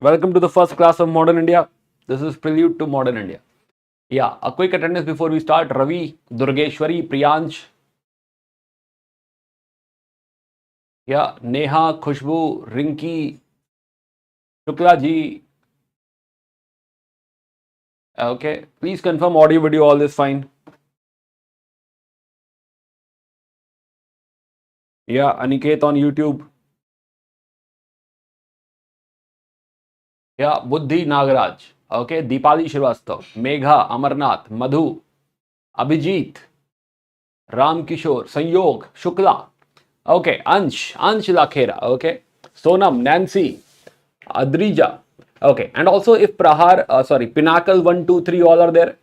Welcome to the first class of Modern India. This is Prelude to Modern India. Yeah, a quick attendance before we start. Ravi, Durgeshwari, Priyansh. Yeah, Neha, Khushbu, Rinki, Shukla ji. Okay, please confirm audio, video, all is fine. Yeah, Aniket on YouTube. Yeah, Buddhi Nagaraj. Okay, Deepali Srivastava, Megha, Amarnath, Madhu, Abhijit, Ram Kishore, Sanyog, Shukla. Okay, Ansh Lakhera. Okay, Sonam, Nancy, Adrija. Okay, and also if Pinnacle 1, 2, 3 all are there.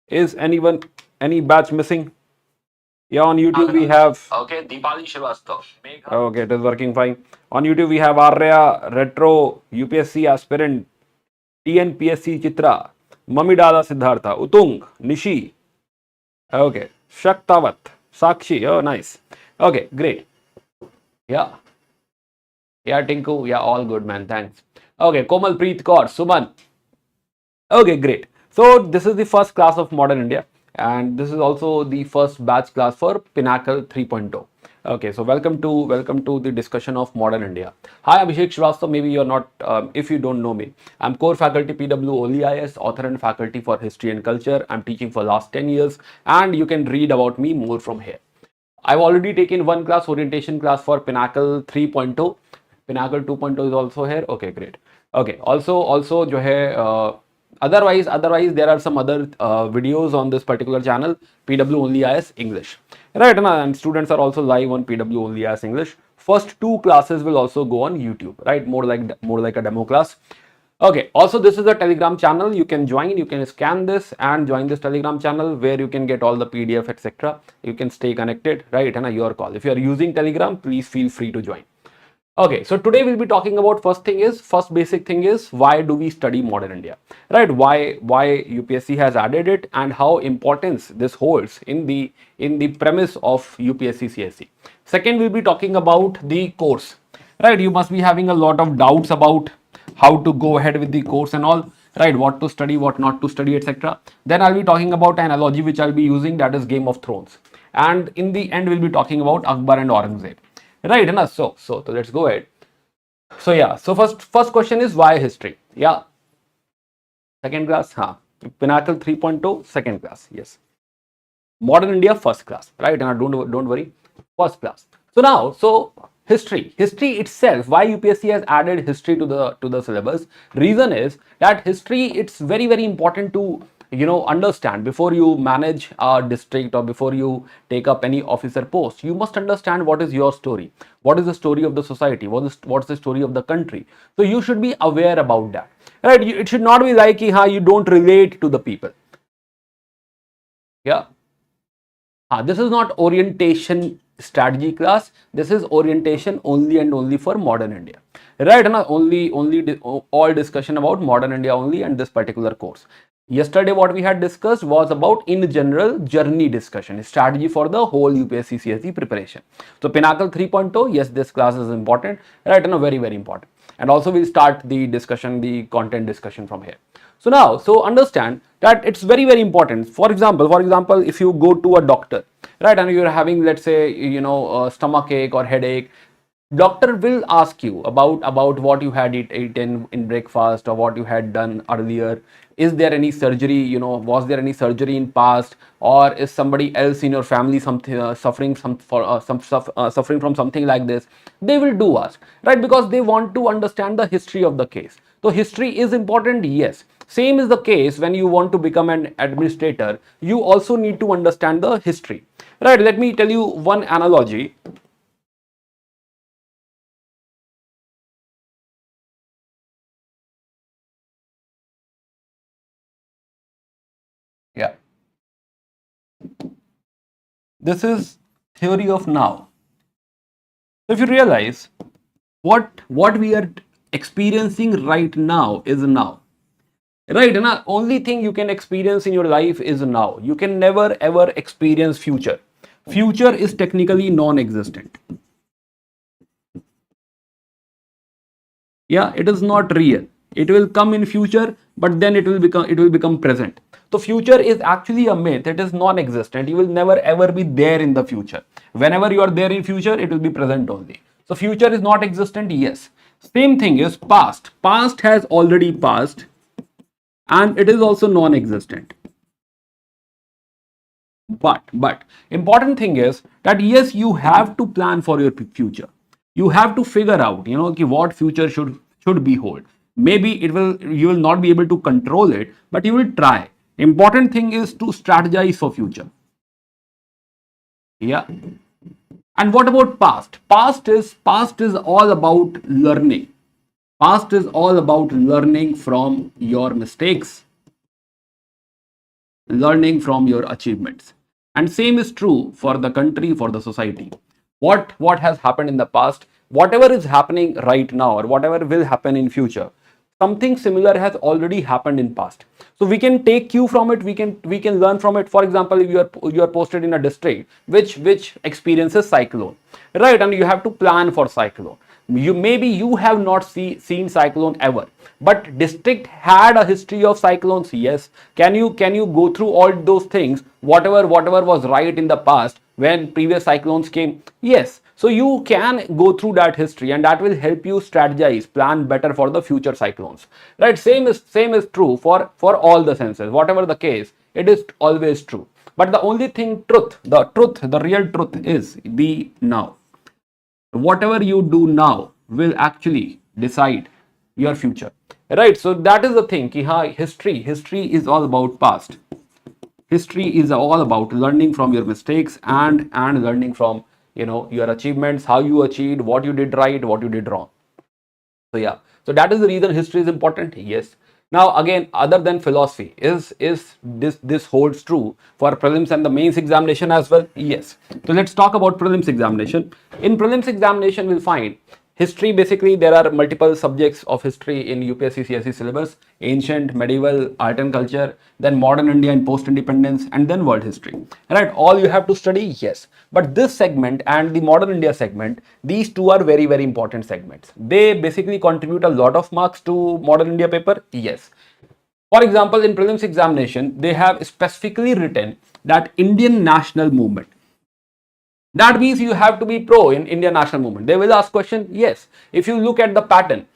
Is any batch missing? Yeah, on YouTube we have. Okay, Deepali Srivastava. Okay, it is working fine. On YouTube we have Arya, Retro, UPSC aspirant, TNPSC Chitra, Mamidala Siddhartha, Utung, Nishi. Okay, Shaktavat, Sakshi. Oh, nice. Okay, great. Yeah. Yeah, Tinku. Yeah, all good, man. Thanks. Okay, Komal Preet Kaur, Suman. Okay, great. So this is the first class of Modern India, and this is also the first batch class for Pinnacle 3.0. Okay, so welcome to the discussion of Modern India. Hi, Abhishek Srivastava. Maybe you're not, if you don't know me, I'm core faculty PW OEIS, author and faculty for history and culture. I'm teaching for last 10 years, and you can read about me more from here. I've already taken one class, orientation class for Pinnacle 3.0. Pinnacle 2.0 is also here. Okay, great. Okay, also जो है otherwise there are some other videos on this particular channel, PW only IS English, right? And students are also live on PW only IS English. First two classes will also go on YouTube, right? More like a demo class. Okay, also this is a Telegram channel. You can join, you can scan this and join this Telegram channel where you can get all the PDF, etc. You can stay connected, right? And your call. If you are using Telegram, please feel free to join. Okay, so today we'll be talking about first basic thing is why do we study modern India, right? Why UPSC has added it and how importance this holds in the premise of UPSC CSE. Second, we'll be talking about the course, right? You must be having a lot of doubts about how to go ahead with the course and all, right? What to study, what not to study, etc. Then I'll be talking about an analogy which I'll be using, that is Game of Thrones, and in the end we'll be talking about Akbar and Aurangzeb. Right, na? So let's go ahead. So yeah, so first question is why history? Yeah. Second class, Pinnacle 3.0, second class, yes. Modern India, first class, right? And don't worry, first class. So now, history itself, why UPSC has added history to the syllabus? Reason is that history, it's very important to understand before you manage a district or before you take up any officer post. You must understand what is your story, what is the story of the society, what's the story of the country. So you should be aware about that, right? It should not be like you don't relate to the people. Yeah. This is not orientation strategy class. This is orientation only and only for modern India, right? And all discussion about modern India only and this particular course. Yesterday what we had discussed was about in general journey discussion, strategy for the whole UPSC CSE preparation. So Pinnacle 3.0, yes, this class is important, right? And very important. And also we'll start the discussion, the content discussion from here. So now, understand that it's very important. For example, if you go to a doctor, right, and you're having, let's say, a stomach ache or headache, doctor will ask you about what you had eaten in breakfast or what you had done earlier. Is there any surgery? Was there any surgery in past, or is somebody else in your family suffering from something like this? They will do ask, right? Because they want to understand the history of the case. So history is important, yes. Same is the case when you want to become an administrator. You also need to understand the history, right? Let me tell you one analogy. Yeah. This is theory of now. If you realize what we are experiencing right now is now. Right, and the only thing you can experience in your life is now. You can never ever experience future. Future is technically non-existent. Yeah, it is not real. It will come in future, but then it will become present. So future is actually a myth. It is non-existent. You will never ever be there in the future. Whenever you are there in future, it will be present only. So future is not existent. Yes. Same thing is past. Past has already passed, and it is also non-existent. But important thing is that yes, you have to plan for your future. You have to figure out, what future should be hold. Maybe you will not be able to control it, but you will try. Important thing is to strategize for future. Yeah. And what about past? Past is all about learning. Past is all about learning from your mistakes, learning from your achievements. And same is true for the country, for the society. What has happened in the past, whatever is happening right now, or whatever will happen in future, something similar has already happened in past. So we can take cue from it, we can learn from it. For example, if you are posted in a district which experiences cyclone, right, and you have to plan for cyclone. You have not seen cyclone ever, but district had a history of cyclones. Yes. Can you go through all those things, whatever was right in the past when previous cyclones came? Yes. So you can go through that history, and that will help you strategize, plan better for the future cyclones. Right? Same is true for all the senses. Whatever the case, it is always true. But the only thing, the real truth is be now. Whatever you do now will actually decide your future, right? So that is the thing ki, history is all about past. History is all about learning from your mistakes and learning from your achievements, how you achieved, what you did right, what you did wrong. So yeah, so that is the reason history is important. Yes. Now again, other than philosophy, is this holds true for prelims and the mains examination as well? Yes. So let's talk about prelims examination. In prelims examination, we'll find history. Basically, there are multiple subjects of history in UPSC CSE syllabus: ancient, medieval, art and culture, then modern India and post-independence, and then world history. Right? All you have to study, yes. But this segment and the modern India segment, these two are very, very important segments. They basically contribute a lot of marks to modern India paper. Yes. For example, in prelims examination, they have specifically written that Indian national movement. That means you have to be pro in Indian national movement. They will ask question, yes. If you look at the pattern,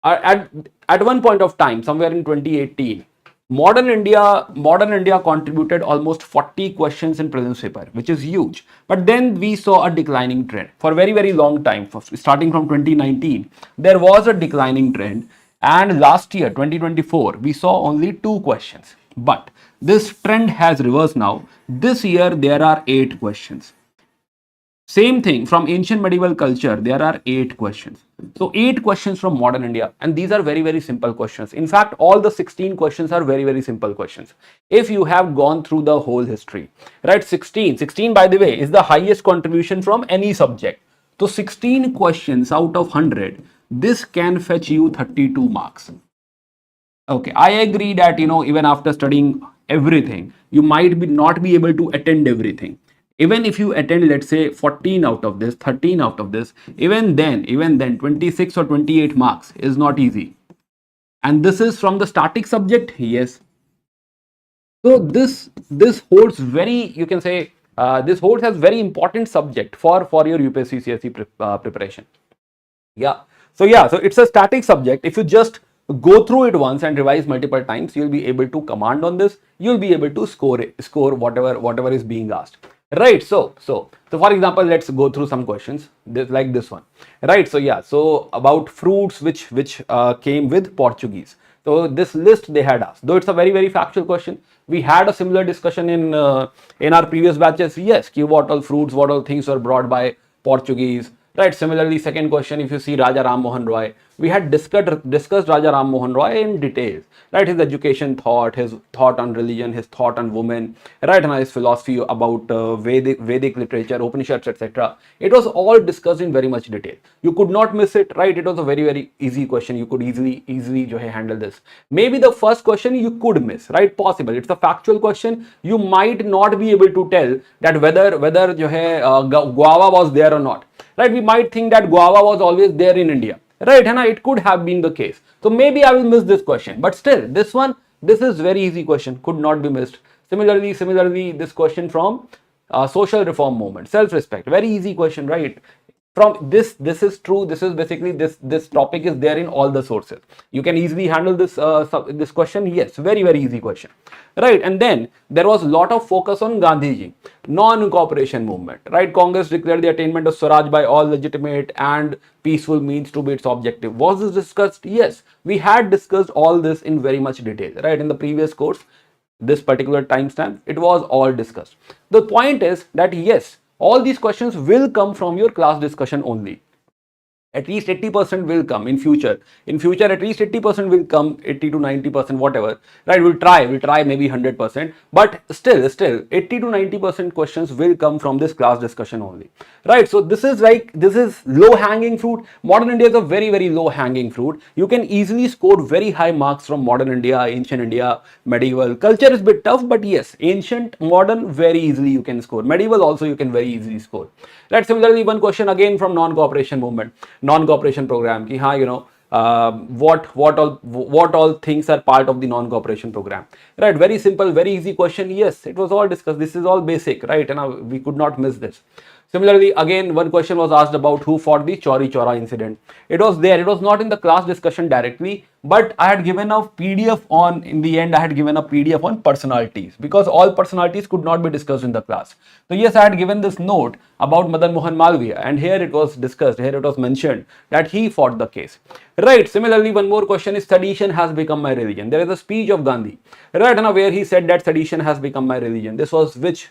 at one point of time, somewhere in 2018, modern India contributed almost 40 questions in prelims paper, which is huge. But then we saw a declining trend for a very, very long time. Starting from 2019, there was a declining trend. And last year, 2024, we saw only 2 questions. But this trend has reversed now. This year, there are 8 questions. Same thing from ancient medieval culture, there are 8 questions. So 8 questions from modern India, and these are very, very simple questions. In fact, all the 16 questions are very, very simple questions. If you have gone through the whole history, right? 16 by the way, is the highest contribution from any subject. So 16 questions out of 100, this can fetch you 32 marks. Okay, I agree that even after studying everything, you might not be able to attend everything. Even if you attend, let's say 14 out of this, 13 out of this, even then 26 or 28 marks is not easy. And this is from the static subject. Yes. So this holds very, you can say, this holds as very important subject for your UPSC CSE preparation. Yeah. So it's a static subject. If you just go through it once and revise multiple times, you'll be able to command on this. You'll be able to score whatever is being asked. Right. So for example, let's go through some questions like this one. Right. So yeah. So about fruits which came with Portuguese. So this list they had asked. Though it's a very, very factual question. We had a similar discussion in our previous batches. Yes. What all fruits, what all things were brought by Portuguese. Right. Similarly, second question, if you see Raja Ram Mohan Roy, we had discussed Raja Ram Mohan Roy in details. Right, his education thought, his thought on religion, his thought on women, right, and his philosophy about Vedic literature, Upanishads, etc. It was all discussed in very much detail. You could not miss it. Right, it was a very, very easy question. You could easily handle this. Maybe the first question you could miss. Right, possible. It's a factual question. You might not be able to tell that whether guava was there or not. Right, we might think that guava was always there in India. right? And it could have been the case. So maybe I will miss this question, but still this one, this is very easy question, could not be missed. Similarly, this question from social reform movement, self-respect, very easy question, right? From this is true, this is basically this topic is there in all the sources. You can easily handle this this question. Yes, very easy question, right? And then there was a lot of focus on Gandhiji, non-cooperation movement, right? Congress declared the attainment of Swaraj by all legitimate and peaceful means to be its objective. Was this discussed? Yes, we had discussed all this in very much detail, right? In the previous course, this particular timestamp, it was all discussed. The point is that yes, all these questions will come from your class discussion only. At least 80% will come in future. In future, at least 80% will come, 80 to 90%, whatever, right? We'll try maybe 100%, but still 80 to 90% questions will come from this class discussion only, right? So this is low hanging fruit. Modern India is a very low hanging fruit. You can easily score very high marks from modern India, ancient India, medieval. Culture is a bit tough, but yes, ancient, modern, very easily you can score. Medieval also you can very easily score, right? Similarly, one question again from non-cooperation movement, non-cooperation program, ki haan, you know, what all things are part of the non-cooperation program, right? Very simple, very easy question. Yes, it was all discussed. This is all basic, right? And we could not miss this. Similarly, again, one question was asked about who fought the Chauri Chaura incident. It was there. It was not in the class discussion directly, but I had given a PDF on, in the end, I had given a PDF on personalities, because all personalities could not be discussed in the class. So yes, I had given this note about Madan Mohan Malviya, and here it was discussed, here it was mentioned that he fought the case, right? Similarly, one more question is sedition has become my religion. There is a speech of Gandhi, right, and where he said that sedition has become my religion. This was which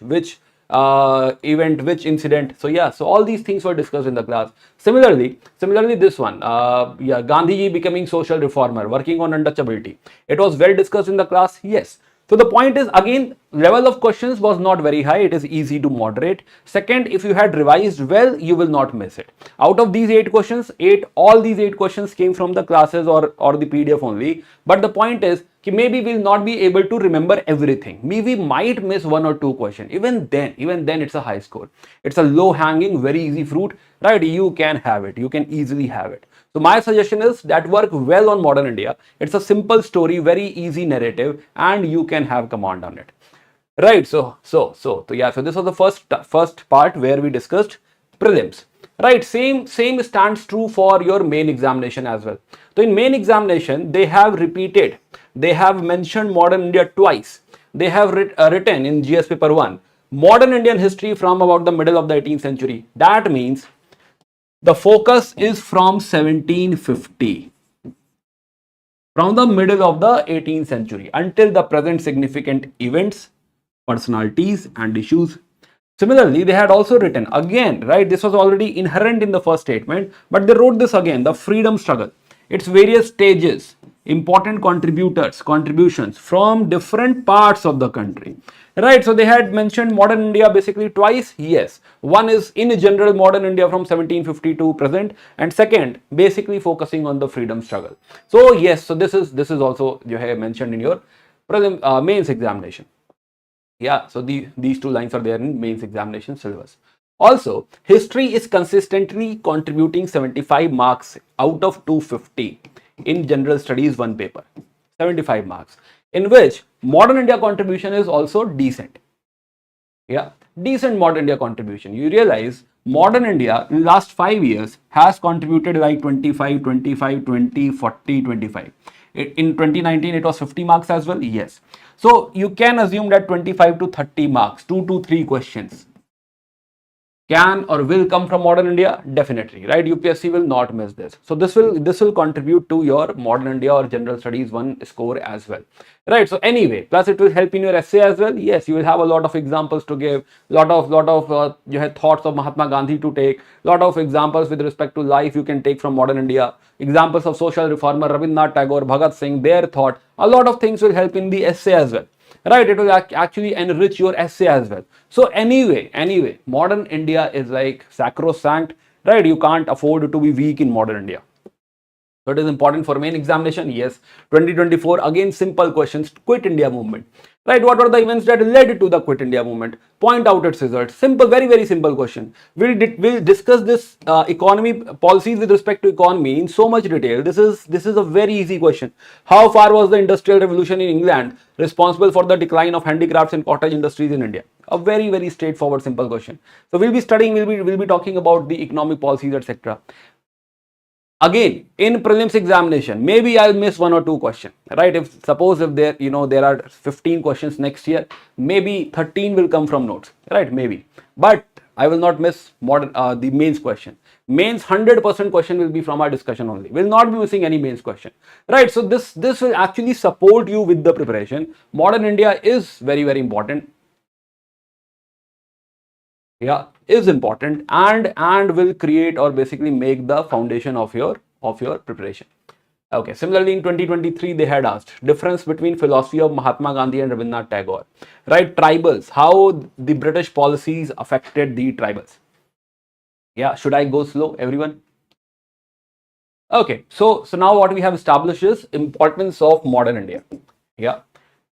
event, which incident? So yeah, so all these things were discussed in the class. Similarly this one, yeah, Gandhiji becoming social reformer, working on untouchability. It was well discussed in the class. Yes. So the point is, again, level of questions was not very high. It is easy to moderate. Second, if you had revised well, you will not miss it. Out of these 8 questions, all these 8 questions came from the classes or the PDF only. But the point is, maybe we will not be able to remember everything. Maybe we might miss 1 or 2 questions. Even then it's a high score. It's a low hanging, very easy fruit, right? You can have it. You can easily have it. So my suggestion is that work well on modern India. It's a simple story, very easy narrative, and you can have command on it. Right. So yeah. So this was the first part where we discussed prelims. Right. Same stands true for your main examination as well. So in main examination, they have mentioned modern India twice. They have written in GS paper 1 modern Indian history from about the middle of the 18th century. That means the focus is from 1750, from the middle of the 18th century until the present, significant events, personalities and issues. Similarly, they had also written again, right? This was already inherent in the first statement, but they wrote this again, the freedom struggle, its various stages, important contributions from different parts of the country. Right, so they had mentioned modern India basically twice. Yes, one is in general modern India from 1750 to present, and second basically focusing on the freedom struggle. So yes, so this is also you have mentioned in your mains examination. Yeah, so these 2 lines are there in mains examination syllabus. Also, history is consistently contributing 75 marks out of 250 in general studies 1 paper, 75 marks, in which modern India contribution is also decent. Yeah, decent modern India contribution. You realize modern India in the last 5 years has contributed like 25, 25, 20, 40, 25. In 2019, it was 50 marks as well. Yes. So you can assume that 25 to 30 marks, 2 to 3 questions can or will come from modern India, definitely, right? UPSC will not miss this. So this will contribute to your modern India or general studies 1 score as well, right? So anyway, plus it will help in your essay as well. Yes, you will have a lot of examples to give, lot of you have thoughts of Mahatma Gandhi to take, lot of examples with respect to life you can take from modern India, examples of social reformer Rabindranath Tagore, Bhagat Singh, their thought. A lot of things will help in the essay as well. Right, it will actually enrich your essay as well. So anyway, modern India is like sacrosanct, right? You can't afford to be weak in modern India. So it is important for main examination. Yes. 2024, again simple questions. Quit India movement. Right, what were the events that led to the Quit India movement? Point out its results. Simple, very, very simple question. We'll discuss this economy policies with respect to economy in so much detail. This is a very easy question. How far was the Industrial Revolution in England responsible for the decline of handicrafts and cottage industries in India? A very, very straightforward, simple question. So we'll be studying, we'll be talking about the economic policies, etc. Again, in prelims examination, maybe I'll miss one or two questions, right? If suppose if there are 15 questions next year, maybe 13 will come from notes, right? Maybe, but I will not miss the mains question. Mains 100% question will be from our discussion only. Will not be missing any mains question, right? So this will actually support you with the preparation. Modern India is very, very important. Yeah, is important and will create or basically make the foundation of your preparation. Okay, similarly in 2023 they had asked difference between philosophy of Mahatma Gandhi and Rabindranath Tagore, right? Tribals, how the British policies affected the tribals. Yeah, should I go slow, everyone? Okay, so now what we have established is importance of modern India. Yeah,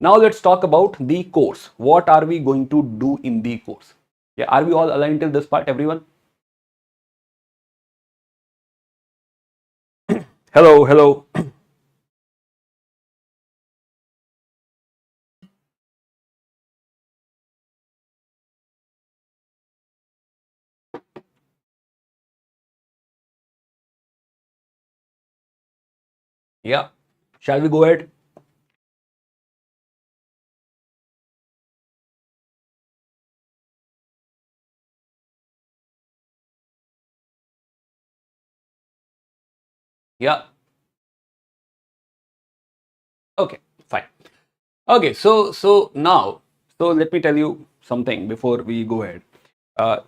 now let's talk about the course. What are we going to do in the course? Yeah, are we all aligned till this part, everyone? Hello, hello. Yeah, shall we go ahead? Yeah. Okay, fine. Okay, so now, so let me tell you something before we go ahead.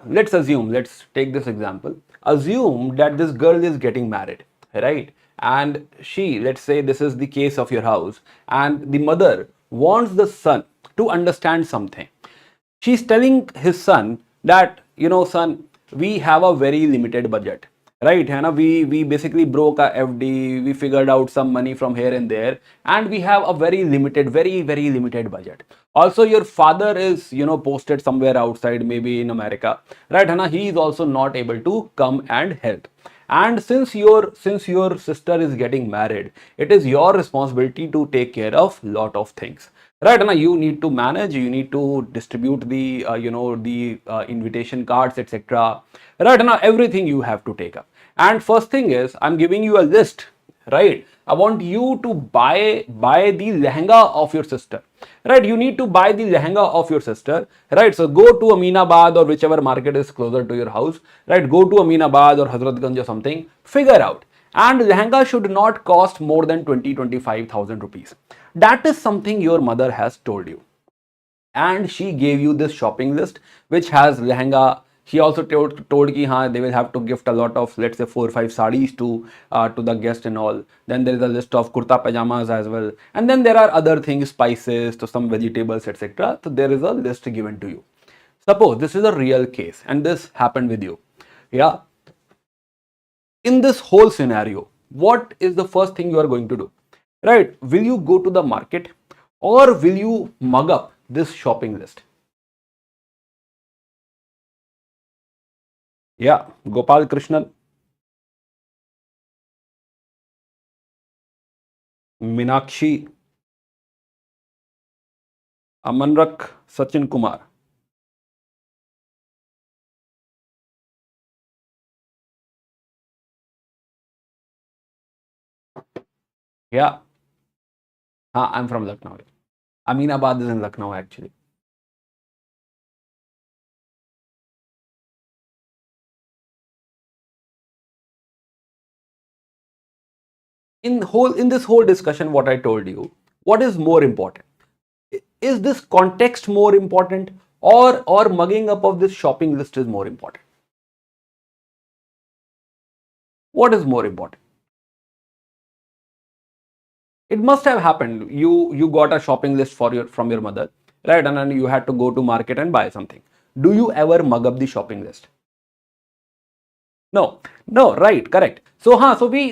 Let's take this example. Assume that this girl is getting married, right? And let's say this is the case of your house, and the mother wants the son to understand something. She's telling his son that, son, we have a very limited budget, right? And we basically broke a FD, we figured out some money from here and there, and we have a very limited, very, very limited budget. Also, your father is, posted somewhere outside, maybe in America, right? And he is also not able to come and help. And since your sister is getting married, it is your responsibility to take care of lot of things, right? Now you need to manage, you need to distribute the invitation cards, etc. Right now everything you have to take up. And first thing is, I'm giving you a list, right? I want you to buy the lehenga of your sister, right? You need to buy the lehenga of your sister, right? So go to Aminabad or whichever market is closer to your house, right? Go to Aminabad or Hazratganj or something, figure out. And lehenga should not cost more than 20-25,000 rupees. That is something your mother has told you, and she gave you this shopping list which has lehenga. She also told ki they will have to gift a lot of, let's say, 4 or 5 sarees to the guest and all. Then there is a list of kurta pajamas as well, and then there are other things, spices to some vegetables, etc. So there is a list given to you. Suppose this is a real case and this happened with you. Yeah, in this whole scenario, what is the first thing you are going to do, right? Will you go to the market or will you mug up this shopping list? Yeah, Gopal Krishnan, Minakshi, Amanrak, Sachin Kumar. Yeah, I'm from Lucknow. Aminabad is in Lucknow actually. In this whole discussion, what I told you, what is more important? Is this context more important, or mugging up of this shopping list is more important? What is more important? It must have happened. You got a shopping list from your mother, right? And then you had to go to market and buy something. Do you ever mug up the shopping list? No, right, correct. So,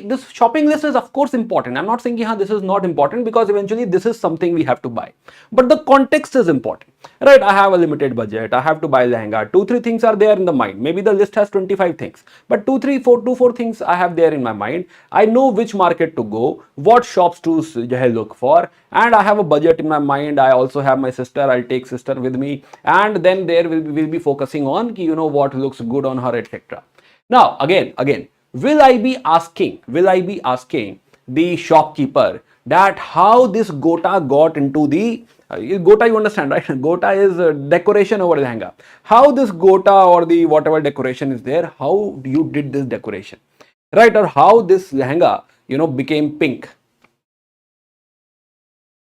this shopping list is of course important. I'm not saying this is not important, because eventually this is something we have to buy. But the context is important, right? I have a limited budget. I have to buy lehenga. 2-3 things are there in the mind. Maybe the list has 25 things, but 2-4 things I have there in my mind. I know which market to go, what shops to look for, and I have a budget in my mind. I also have my sister. I'll take sister with me, and then there will be focusing on what looks good on her, etc. Now, again, will I be asking the shopkeeper that how this gota got into the gota, you understand, right? Gota is decoration over lehenga. How this gota or the whatever decoration is there, how you did this decoration, right? Or how this lehenga, became pink.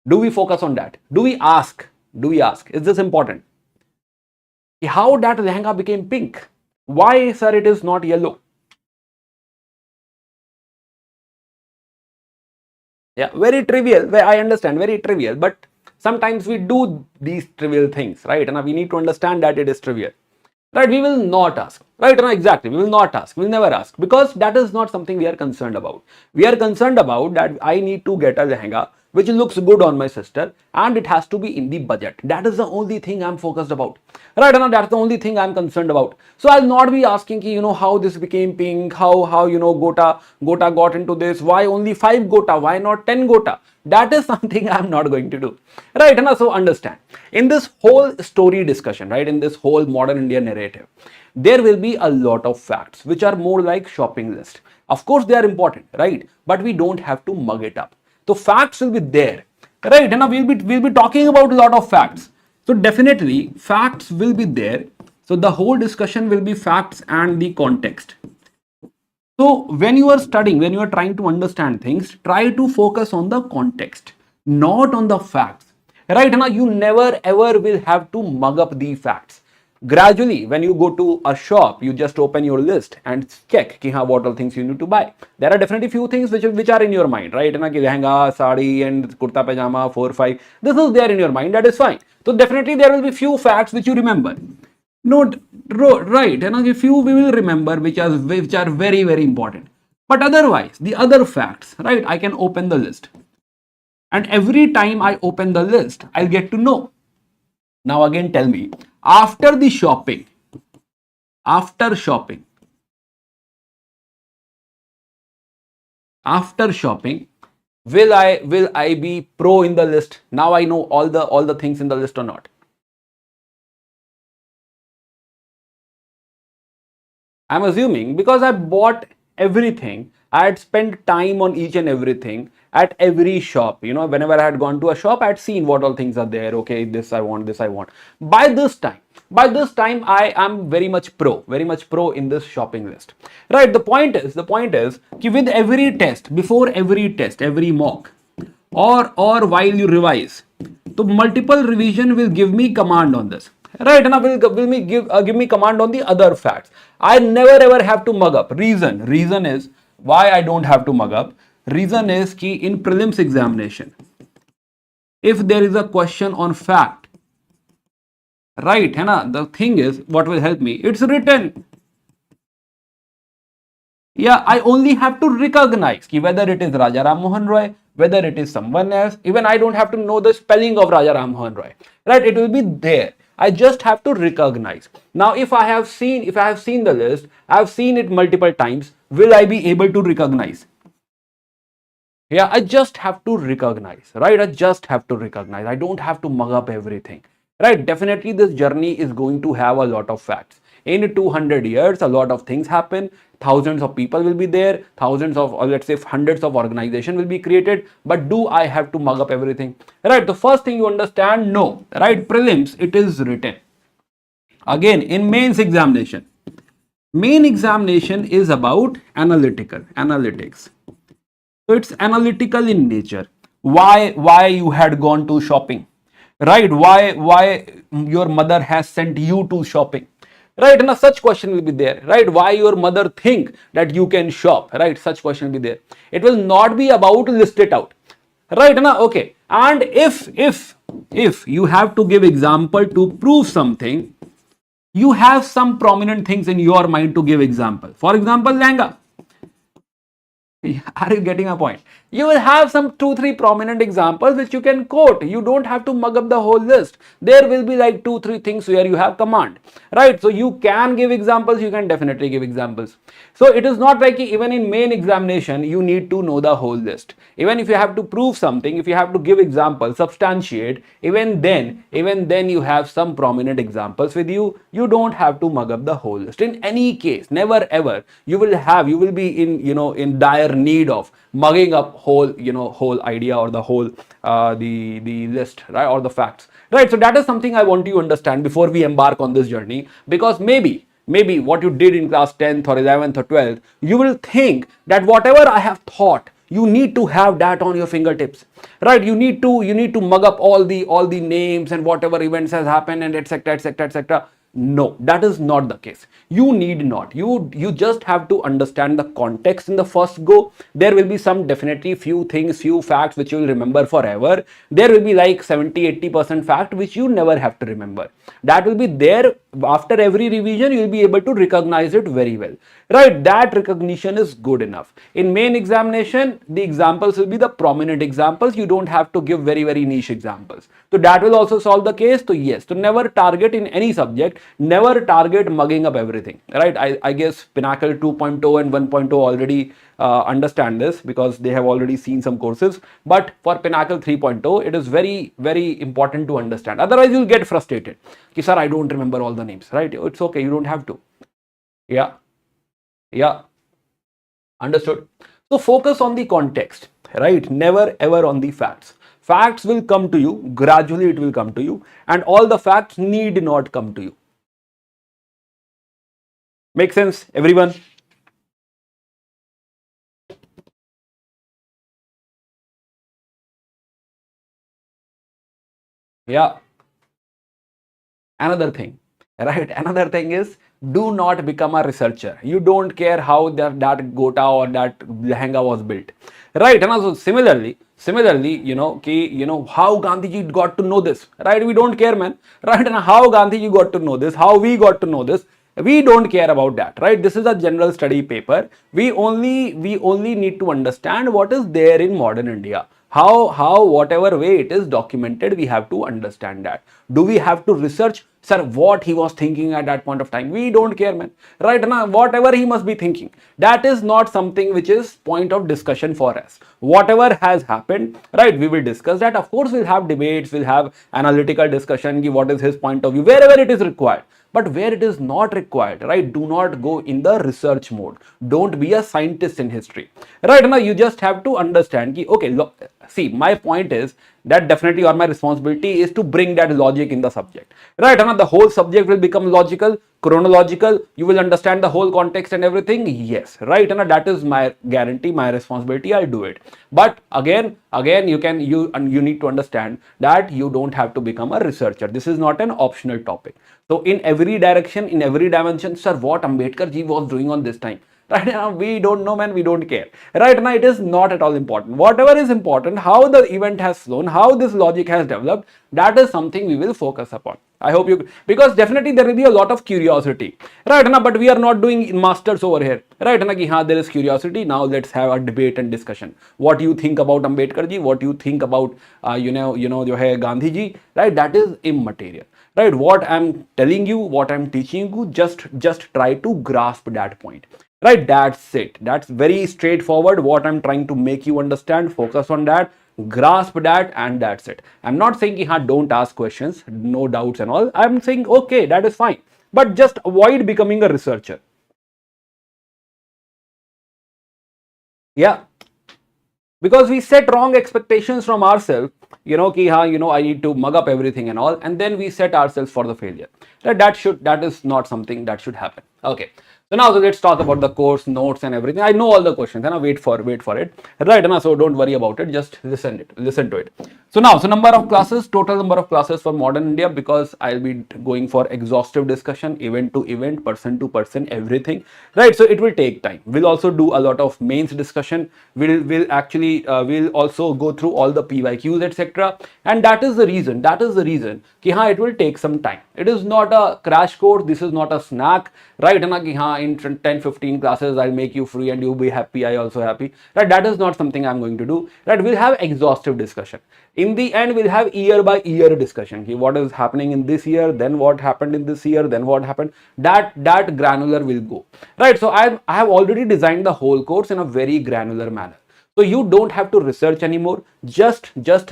Do we focus on that? Do we ask? Is this important? How that lehenga became pink? Why, sir, it is not yellow? Yeah, very trivial. I understand, very trivial. But sometimes we do these trivial things, right? And we need to understand that it is trivial. Right? We will not ask. Right? No, exactly. We will not ask. We will never ask, because that is not something we are concerned about. We are concerned about that I need to get a lehenga which looks good on my sister, and it has to be in the budget. That is the only thing I'm focused about. Right? And that's the only thing I'm concerned about. So I'll not be asking how this became pink, how gota got into this, why only 5 gota, why not 10 gota. That is something I'm not going to do. Right? And so understand, in this whole story discussion, right, in this whole modern India narrative, there will be a lot of facts which are more like shopping list. Of course, they are important, right? But we don't have to mug it up. So facts will be there, right? And we'll be talking about a lot of facts. So definitely facts will be there. So the whole discussion will be facts and the context. So when you are studying, when you are trying to understand things, try to focus on the context, not on the facts. Right now, you never ever will have to mug up the facts. Gradually, when you go to a shop, you just open your list and check what all things you need to buy. There are definitely few things which are in your mind, right? Lehenga, sari, and kurta pajama, 4-5. This is there in your mind. That is fine. So definitely there will be few facts which you remember. No, right, and a few we will remember which are very, very important. But otherwise, the other facts, right? I can open the list, and every time I open the list, I'll get to know. Now again, tell me, after the shopping, after shopping, will I be pro in the list? Now I know all the things in the list or not? I'm assuming, because I bought everything, I had spent time on each and everything at every shop. Whenever I had gone to a shop, I had seen what all things are there. Okay, this I want, this I want. By this time, I am very much pro in this shopping list. Right? The point is, with every test, before every test, every mock, or while you revise, so multiple revision will give me command on this. Right, and give me command on the other facts. I never ever have to mug up. Reason is why I don't have to mug up. Reason is कि in prelims examination, if there is a question on fact, right, है ना? The thing is, what will help me? It's written. Yeah, I only have to recognize कि whether it is Raja Ram Mohan Roy, whether it is someone else. Even I don't have to know the spelling of Raja Ram Mohan Roy. Right, it will be there. I just have to recognize. Now, if I have seen the list, I have seen it multiple times, will I be able to recognize? Yeah, I just have to recognize, right? I just have to recognize. I don't have to mug up everything, right? Definitely this journey is going to have a lot of facts. In 200 years, a lot of things happen. Thousands of people will be there. Thousands of, or let's say hundreds of organizations will be created. But do I have to mug up everything? Right, the first thing you understand, no. Right, prelims, it is written. Again, in mains examination. Main examination is about analytics. So it's analytical in nature. Why you had gone to shopping, right? Why your mother has sent you to shopping, right? And such question will be there, right? Why your mother think that you can shop, right? Such question will be there. It will not be about list it out, right? Now, okay. And if you have to give example to prove something, You have some prominent things in your mind to give example. For example, lehenga. Are you getting a point? You will have some 2-3 prominent examples which you can quote. You don't have to mug up the whole list. There will be like 2-3 things where you have command, right? So you can give examples, you can definitely give examples. So it is not like even in main examination you need to know the whole list. Even if you have to prove something, if you have to give examples, substantiate, even then you have some prominent examples with you. You don't have to mug up the whole list. In any case, never ever you will be in, in dire need of mugging up whole idea or the whole the list, right, or the facts, right? So that is something I want you to understand before we embark on this journey, because maybe what you did in class 10th or 11th or 12th, you will think that whatever I have taught, you need to have that on your fingertips, right? You need to mug up all the names and whatever events has happened and etc etc etc. No, that is not the case. You need not. You just have to understand the context in the first go. There will be some definitely few things, few facts which you will remember forever. There will be like 70-80% fact which you never have to remember. That will be there. After every revision you will be able to recognize it very well, right? That recognition is good enough. In main examination, the examples will be the prominent examples. You don't have to give very niche examples. So that will also solve the case. So yes, to never target in any subject, never target mugging up everything, right? I guess Pinnacle 2.0 and 1.0 already understand this because they have already seen some courses. But for Pinnacle 3.0, it is very important to understand. Otherwise, you'll get frustrated. Ki, sir, I don't remember all the names, right? It's okay. You don't have to. Yeah. Understood. So focus on the context, right? Never ever on the facts. Facts will come to you. Gradually, it will come to you. And all the facts need not come to you. Make sense, everyone? Yeah. Another thing, right? Another thing is, do not become a researcher. You don't care how that gota or that lehenga was built, right? And also similarly, how Gandhiji got to know this, right? We don't care, man, right? And how Gandhiji got to know this, how we got to know this, we don't care about that, right? This is a general study paper. We only need to understand what is there in modern India. How whatever way it is documented, we have to understand that. Do we have to research, sir, what he was thinking at that point of time? We don't care, man, right? Now whatever he must be thinking, that is not something which is point of discussion for us. Whatever has happened, right, we will discuss that. Of course, we'll have debates, we'll have analytical discussion, what is his point of view wherever it is required. But where it is not required, right, do not go in the research mode. Don't be a scientist in history, right? Now you just have to understand ki, okay, see, my point is that definitely, or my responsibility is to bring that logic in the subject, right? And the whole subject will become logical, chronological. You will understand the whole context and everything. Yes, right? And that is my guarantee, my responsibility. I'll do it. But again, you need to understand that you don't have to become a researcher. This is not an optional topic. So in every direction, in every dimension, sir, what Ambedkar ji was doing on this time, right now, we don't know, man, we don't care. Right now, it is not at all important. Whatever is important, how the event has flown, how this logic has developed, that is something we will focus upon. I hope you, because definitely there will be a lot of curiosity, right now, but we are not doing masters over here, right now, ki, haan, there is curiosity. Now let's have a debate and discussion. What you think about Ambedkar ji, what you think about jo hai Gandhi ji, right? That is immaterial, right? What I'm telling you, what I'm teaching you, just try to grasp that point, right? That's it. That's very straightforward. What I'm trying to make you understand, focus on that, grasp that, and that's it. I'm not saying don't ask questions, no doubts and all. I'm saying okay, that is fine, but just avoid becoming a researcher. Yeah, because we set wrong expectations from ourselves, I need to mug up everything and all, and then we set ourselves for the failure. That is not something that should happen. Okay, So now so let's talk about the course notes and everything. I know all the questions, and wait for it. Right, and so don't worry about it. Just listen to it. So now, so number of classes, total number of classes for modern India, because I'll be going for exhaustive discussion, event to event, person to person, everything. Right, so it will take time. We'll also do a lot of mains discussion. We'll actually we'll also go through all the PYQs, etc. And that is the reason. Ki haan, it will take some time. It is not a crash course. This is not a snack. Right, na ki haan, in 10-15 classes I'll make you free and you'll be happy. I also happy. Right, that is not something I'm going to do. Right, we'll have exhaustive discussion. In the end, we'll have year by year discussion. Ki what is happening in this year, then what happened in this year, then what happened. That granular will go. Right, so I have already designed the whole course in a very granular manner. So you don't have to research anymore. Just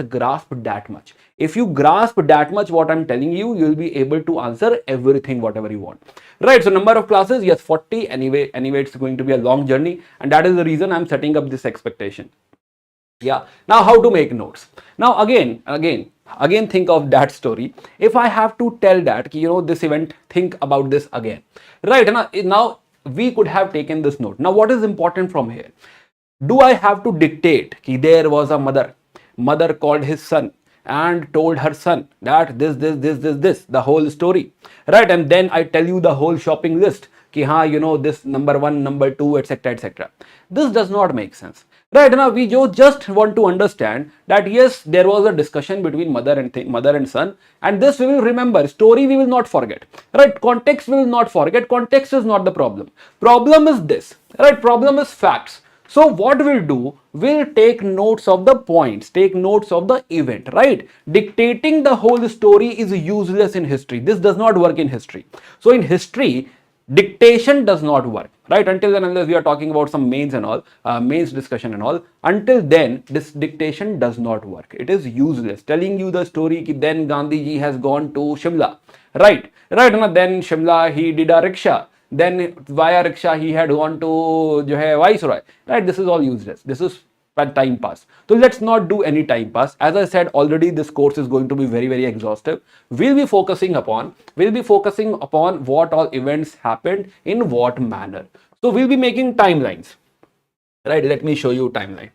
grasp that much. If you grasp that much what I'm telling you, you'll be able to answer everything, whatever you want. Right, so number of classes, yes, 40. Anyway, it's going to be a long journey, and that is the reason I'm setting up this expectation. Yeah, now how to make notes. Now again think of that story. If I have to tell that, you know, this event, think about this again. Right, now we could have taken this note. Now what is important from here? Do I have to dictate ki there was a mother called his son and told her son that this, the whole story, right? And then I tell you the whole shopping list ki haan, you know, this number 1, number 2, etc. This does not make sense. Right, now we just want to understand that yes, there was a discussion between mother and son, and this we will remember. Story we will not forget. Right, context we will not forget. Context is not the problem. Problem is this. Right, problem is facts. So what we'll do, we'll take notes of the points, take notes of the event, right? Dictating the whole story is useless in history. This does not work in history. So in history, dictation does not work, right? Until then, unless we are talking about some mains and all, mains discussion and all, until then, this dictation does not work. It is useless. Telling you the story ki then Gandhi ji has gone to Shimla, right? Then Shimla, he did a rickshaw. Then via rickshaw he had gone to jo hai Viceroy, right? This is all useless. This is time pass. So let's not do any time pass. As I said already, this course is going to be very exhaustive. We'll be focusing upon what all events happened in what manner. So we'll be making timelines, right? Let me show you timeline.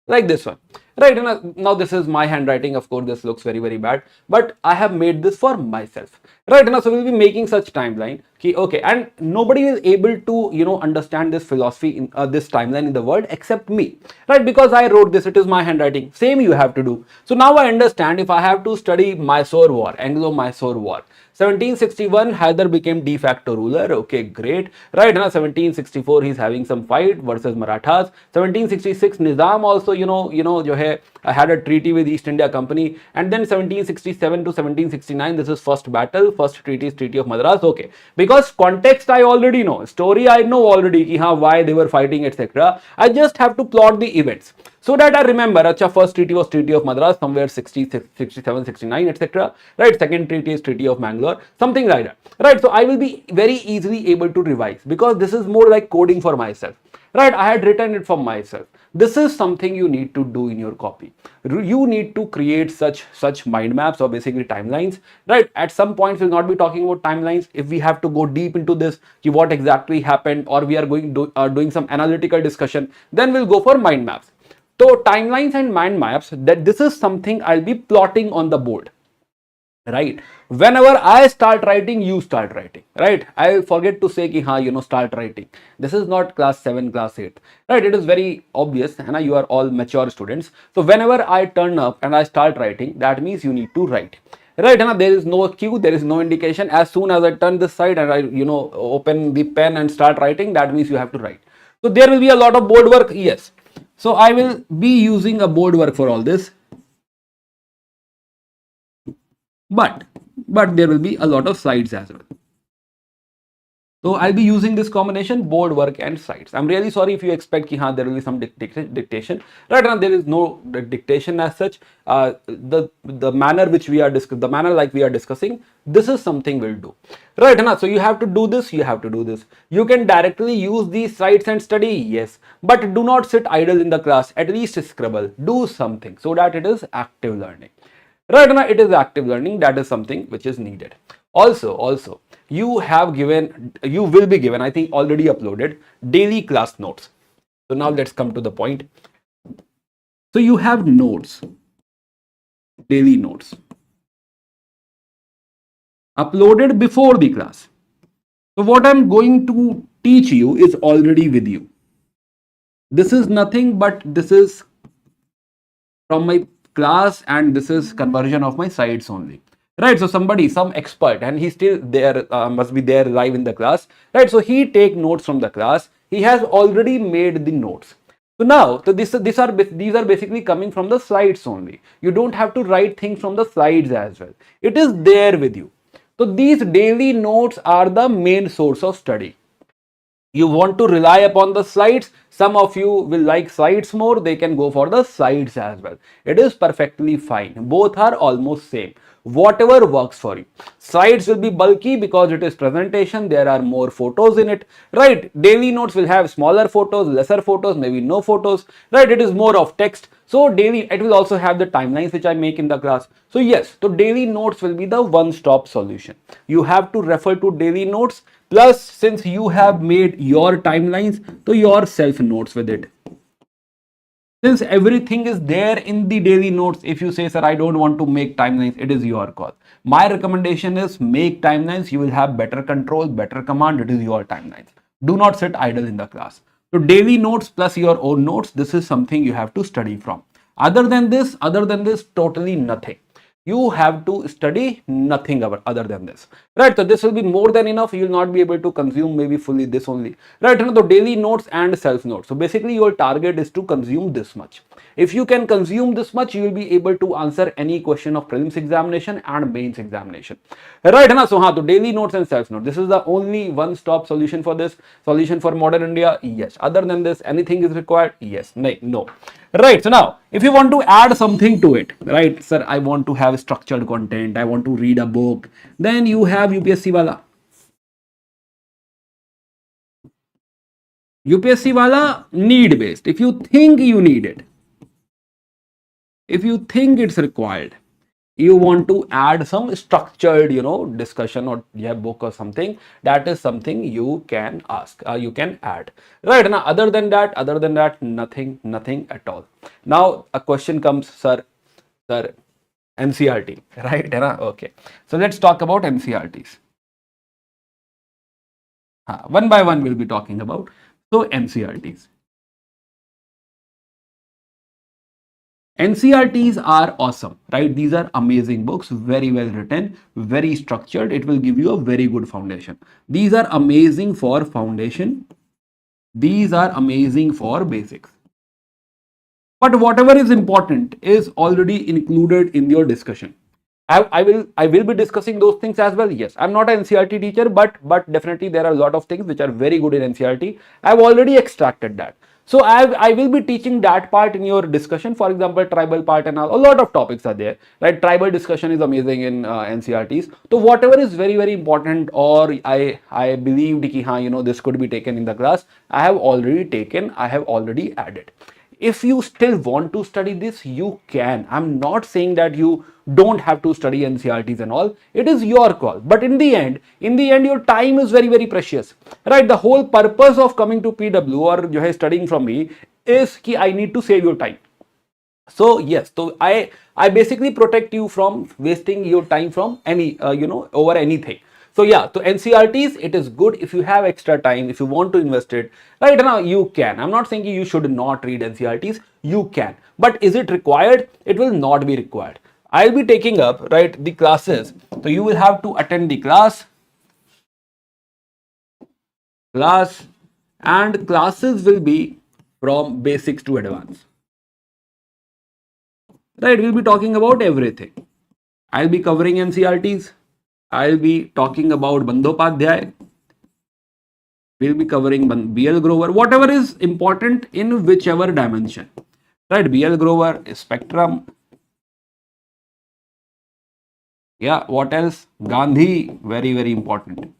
Like this one, right? And now this is my handwriting. Of course, this looks very bad, but I have made this for myself, right? Now, so we'll be making such timeline. Okay, and nobody is able to, you know, understand this philosophy in this timeline in the world except me, right? Because I wrote this. It is my handwriting. Same you have to do. So now I understand if I have to study Mysore War, Anglo-Mysore War. 1761, Hyder became de facto ruler. Okay, great. Right now, 1764, he's having some fight versus Marathas. 1766, Nizam also, you know, jo hai, had a treaty with East India Company. And then 1767 to 1769, this is first battle. First treaty is Treaty of Madras. Okay, because context I already know. Story I know already, ki haan, why they were fighting, etc. I just have to plot the events. So that I remember, acha, first treaty was Treaty of Madras, somewhere 67, 69, etc. Right, second treaty is Treaty of Mangalore, something like that. Right, so I will be very easily able to revise because this is more like coding for myself. Right, I had written it for myself. This is something you need to do in your copy. You need to create such mind maps or basically timelines. Right, at some points we'll not be talking about timelines. If we have to go deep into this, what exactly happened, or we are doing some analytical discussion, then we'll go for mind maps. So timelines and mind maps, that this is something I'll be plotting on the board, right? Whenever I start writing, you start writing, right? I forget to say ki haan, you know, start writing. This is not class 7, class 8, right? It is very obvious, and you are all mature students. So whenever I turn up and I start writing, that means you need to write. Right, and there is no cue, there is no indication. As soon as I turn this side and I, you know, open the pen and start writing, that means you have to write. So there will be a lot of board work, yes. So I will be using a board work for all this, but there will be a lot of slides as well. So I'll be using this combination, board work and slides. I'm really sorry if you expect ki haan, there will be some dictation. Right now there is no dictation as such. The manner which we are discussing, this is something we'll do. Right now, so you have to do this. You can directly use these slides and study, yes, but do not sit idle in the class. At least scribble, do something so that it is active learning. Right now, it is active learning. That is something which is needed. Also, you will be given, I think already uploaded, daily class notes. So now let's come to the point. So you have notes, daily notes, uploaded before the class. So what I'm going to teach you is already with you. This is nothing but this is from my class, and this is conversion of my sites only. Right, so some expert, and he's still there, must be there live in the class. Right, so he take notes from the class. He has already made the notes. So now, so these are basically coming from the slides only. You don't have to write things from the slides as well. It is there with you. So these daily notes are the main source of study. You want to rely upon the slides, some of you will like slides more, they can go for the slides as well. It is perfectly fine, both are almost same, whatever works for you. Slides will be bulky because it is presentation, there are more photos in it, right? Daily notes will have smaller photos, lesser photos, maybe no photos, right? It is more of text. So daily, it will also have the timelines which I make in the class. So yes, so daily notes will be the one-stop solution. You have to refer to daily notes. Plus, since you have made your timelines, so your self notes with it. Since everything is there in the daily notes, if you say, sir, I don't want to make timelines, it is your call. My recommendation is make timelines. You will have better control, better command. It is your timelines. Do not sit idle in the class. So daily notes plus your own notes, this is something you have to study from. Other than this, totally nothing. You have to study nothing other than this, right? So this will be more than enough. You will not be able to consume maybe fully this only, right? The daily notes and self notes. So basically your target is to consume this much. If you can consume this much, you will be able to answer any question of prelims examination and mains examination, right? So the daily notes and self notes, this is the only one stop solution for this, solution for modern India. Yes. Other than this, anything is required? Yes. No. Right, so now if you want to add something to it, right, sir, I want to have structured content, I want to read a book, then you have UPSC wala. UPSC wala need based. If you think you need it, if you think it's required, you want to add some structured, discussion or book or something, that is something you can ask, you can add, right? Now other than that, nothing at all. Now a question comes, sir, NCRT, right? Okay, so let's talk about NCRTs. One by one we'll be talking about. So NCRTs are awesome, right? These are amazing books, very well written, very structured. It will give you a very good foundation. These are amazing for foundation. These are amazing for basics. But whatever is important is already included in your discussion. I will be discussing those things as well. Yes, I'm not an NCRT teacher, but definitely there are a lot of things which are very good in NCRT. I've already extracted that. So I will be teaching that part in your discussion. For example, tribal part and all, a lot of topics are there, right? Tribal discussion is amazing in NCRTs. So whatever is very important, or I believed ki, this could be taken in the class, I have already taken, I have already added. If you still want to study this, you can. I'm not saying that you don't have to study NCRTs and all. It is your call. But in the end, your time is very precious, right? The whole purpose of coming to PW or studying from me is that I need to save your time. So yes, so I basically protect you from wasting your time from any over anything. So yeah, so NCRTs, it is good if you have extra time, if you want to invest it, right now you can. I'm not saying you should not read NCRTs, you can. But is it required? It will not be required. I'll be taking up, right, the classes. So you will have to attend the class, and classes will be from basics to advanced. Right, we'll be talking about everything. I'll be covering NCRTs. I'll be talking about Bandopadhyay. We'll be covering BL Grover, whatever is important in whichever dimension. Right, BL Grover, spectrum. Yeah, what else? Gandhi, very important.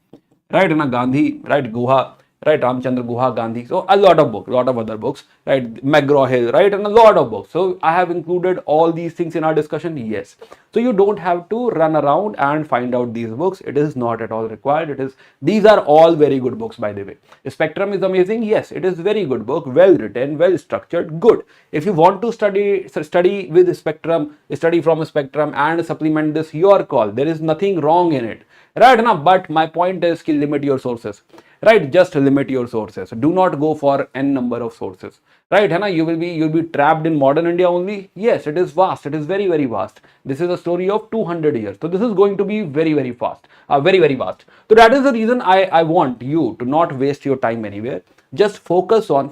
Right, Gandhi, right, Guha. right? Ramchandra Guha, Gandhi. So a lot of books, lot of other books, right? McGraw-Hill, right? And a lot of books. So I have included all these things in our discussion. Yes. So you don't have to run around and find out these books. It is not at all required. It is, these are all very good books, by the way. Spectrum is amazing. Yes, it is very good book, well written, well structured, good. If you want to study with Spectrum, study from Spectrum and supplement this, your call. There is nothing wrong in it, right? Now, but my point is to limit your sources, right? Just limit your sources. Do not go for n number of sources, right? Hana, you'll be trapped in modern India only. Yes, it is vast. It is very, very vast. This is a story of 200 years. So this is going to be very, very fast, very, very vast. So that is the reason I want you to not waste your time anywhere. Just focus on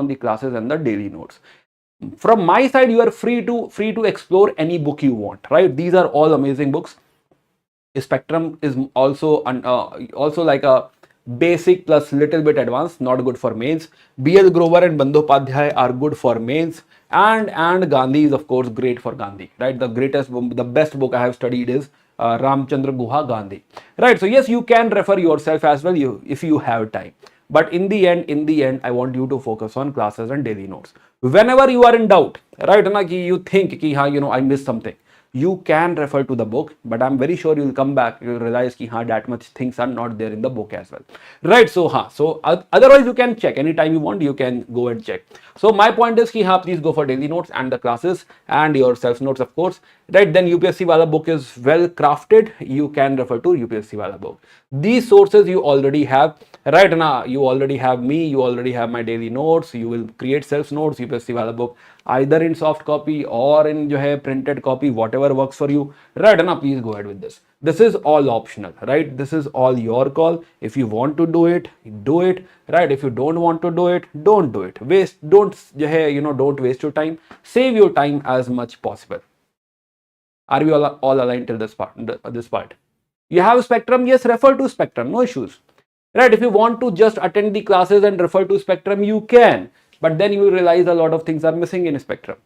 the classes and the daily notes. From my side, you are free to explore any book you want, right? These are all amazing books. Spectrum is also like a basic plus little bit advanced, not good for mains. B.L. Grover and Bandyopadhyay are good for mains, and Gandhi is of course great for Gandhi, right? The best book I have studied is Ramchandra Guha, Gandhi, right? So yes, you can refer yourself as well, if you have time. But in the end, I want you to focus on classes and daily notes. Whenever you are in doubt, right, na, ki you think ki, I missed something, you can refer to the book, but I'm very sure you'll come back, you'll realize ki, that much things are not there in the book as well, right? So otherwise you can check anytime you want, you can go and check. So my point is ki, please go for daily notes and the classes and your self notes, of course, right? Then UPSC wala book is well crafted, you can refer to UPSC wala book. These sources you already have, right? Now you already have me, you already have my daily notes. You will create self notes, UPSC wala book, either in soft copy or in printed copy, whatever works for you, right? Now please go ahead with this. This is all optional, right? This is all your call. If you want to do it, do it, right? If you don't want to do it, don't do it. Don't waste your time. Save your time as much possible. Are we all aligned till this part? You have Spectrum, yes, refer to Spectrum, no issues, right? If you want to just attend the classes and refer to Spectrum, you can, but then you will realize a lot of things are missing in Spectrum.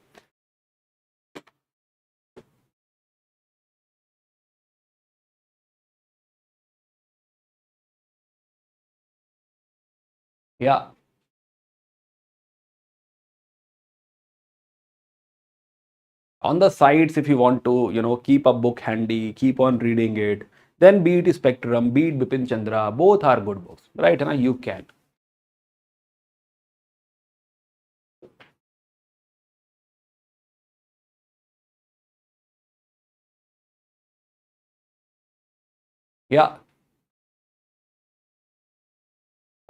Yeah. On the sides, if you want to, keep a book handy, keep on reading it, then be it Spectrum, be it Bipin Chandra, both are good books, right? And you can. Yeah.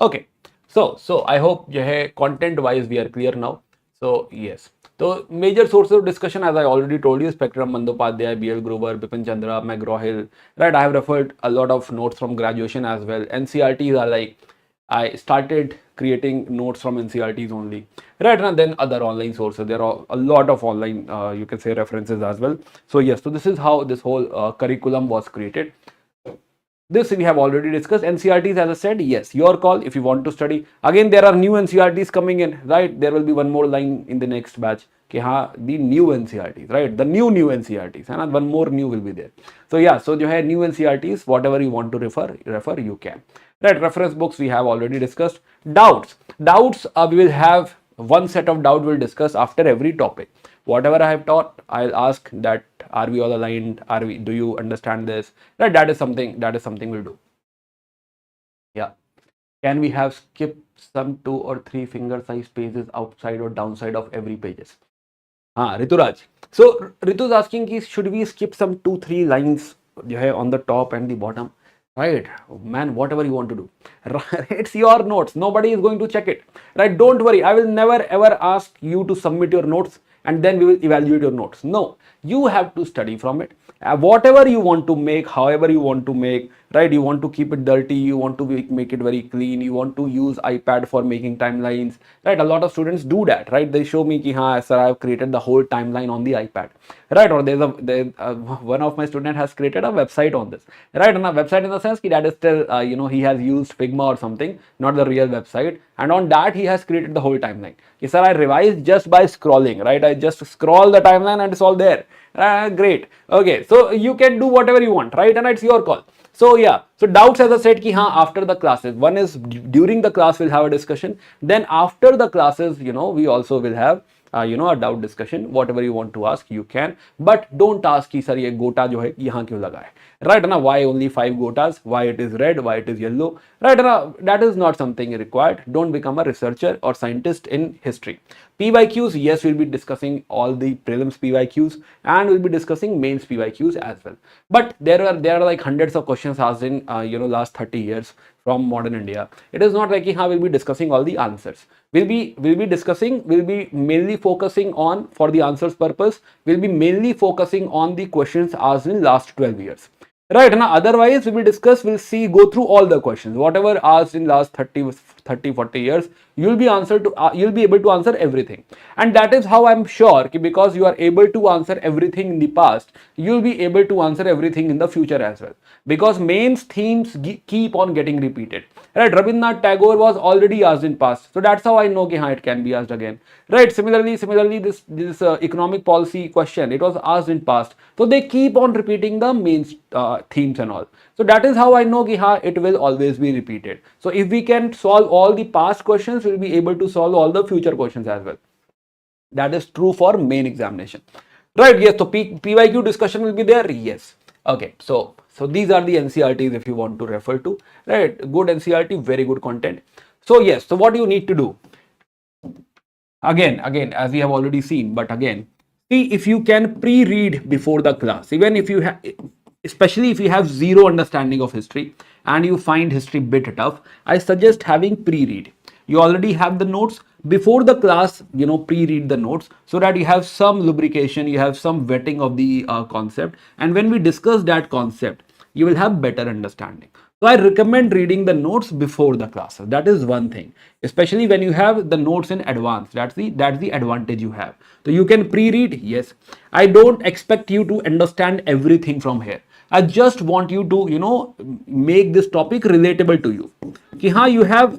Okay. So I hope content wise we are clear now. So yes. So major sources of discussion, as I already told you, Spectrum, Bandyopadhyay, B.L. Grover, Bipin Chandra, McGraw-Hill, right? I have referred a lot of notes from graduation as well. NCRTs are like, I started creating notes from NCRTs only, right? And then other online sources. There are a lot of online, you can say, references as well. So yes, so this is how this whole curriculum was created. This we have already discussed. NCRTs, as I said, yes, your call if you want to study. Again, there are new NCRTs coming in, right? There will be one more line in the next batch. The new NCRTs, right? The new NCRTs, and one more new will be there. So yeah, so you have new NCRTs, whatever you want to refer, you can. Right, reference books we have already discussed. Doubts, we will have one set of doubt we'll discuss after every topic. Whatever I have taught, I'll ask that, are we all aligned? Do you understand this? Right, that is something we'll do. Yeah. Can we have skip some 2 or 3 finger size pages outside or downside of every pages? Rituraj. So Ritu is asking, should we skip some 2-3 lines on the top and the bottom? Right, man, whatever you want to do. It's your notes. Nobody is going to check it. Right, don't worry. I will never ever ask you to submit your notes and then we will evaluate your notes. No, you have to study from it. Whatever you want to make, however you want to make, right? You want to keep it dirty, you want to make it very clean, you want to use iPad for making timelines, right? A lot of students do that, right? They show me ki, sir, I have created the whole timeline on the iPad, right? Or one of my students has created a website on this, right? And a website in the sense that is still, he has used Figma or something, not the real website, and on that he has created the whole timeline. Sir, I revised just by scrolling, right? I just scroll the timeline and it's all there. Great. Okay, so you can do whatever you want, right? And it's your call. So yeah, so doubts, as I said, ki haan, after the classes, one is during the class we'll have a discussion, then after the classes, we also will have a doubt discussion. Whatever you want to ask, you can, but don't ask ki sir ye gota jo hai yahan kyun laga hai, right na, why only 5 gotas, why it is red, why it is yellow, right na, that is not something required. Don't become a researcher or scientist in history. PYQs, yes, we'll be discussing all the prelims PYQs, and we'll be discussing mains PYQs as well. But there are like hundreds of questions asked in last 30 years from modern India. It is not like we'll be discussing all the answers. We'll be mainly focusing on, for the answers purpose, we'll be mainly focusing on the questions asked in last 12 years. Right, now otherwise we will discuss, we'll see, go through all the questions, whatever asked in last 40 years, you'll be able to answer everything. And that is how I'm sure, because you are able to answer everything in the past, you'll be able to answer everything in the future as well. Because mains themes keep on getting repeated. Right, Rabindranath Tagore was already asked in past, so that's how I know it can be asked again. Right, similarly this economic policy question, it was asked in past, so they keep on repeating the main themes and all. So that is how I know it will always be repeated. So if we can solve all the past questions, we'll be able to solve all the future questions as well. That is true for main examination. Right, yes, so PYQ discussion will be there, yes. Okay, so these are the NCRTs if you want to refer to, right? Good NCRT, very good content. So yes, so what do you need to do? Again, as we have already seen, but again, see if you can pre-read before the class, even if you have, especially if you have zero understanding of history and you find history bit tough, I suggest having pre-read. You already have the notes before the class, pre-read the notes so that you have some lubrication, you have some vetting of the concept, and when we discuss that concept, you will have better understanding. So I recommend reading the notes before the classes. That is one thing, especially when you have the notes in advance. That's the advantage you have. So you can pre-read. Yes, I don't expect you to understand everything from here. I just want you to make this topic relatable to you. Ki haan,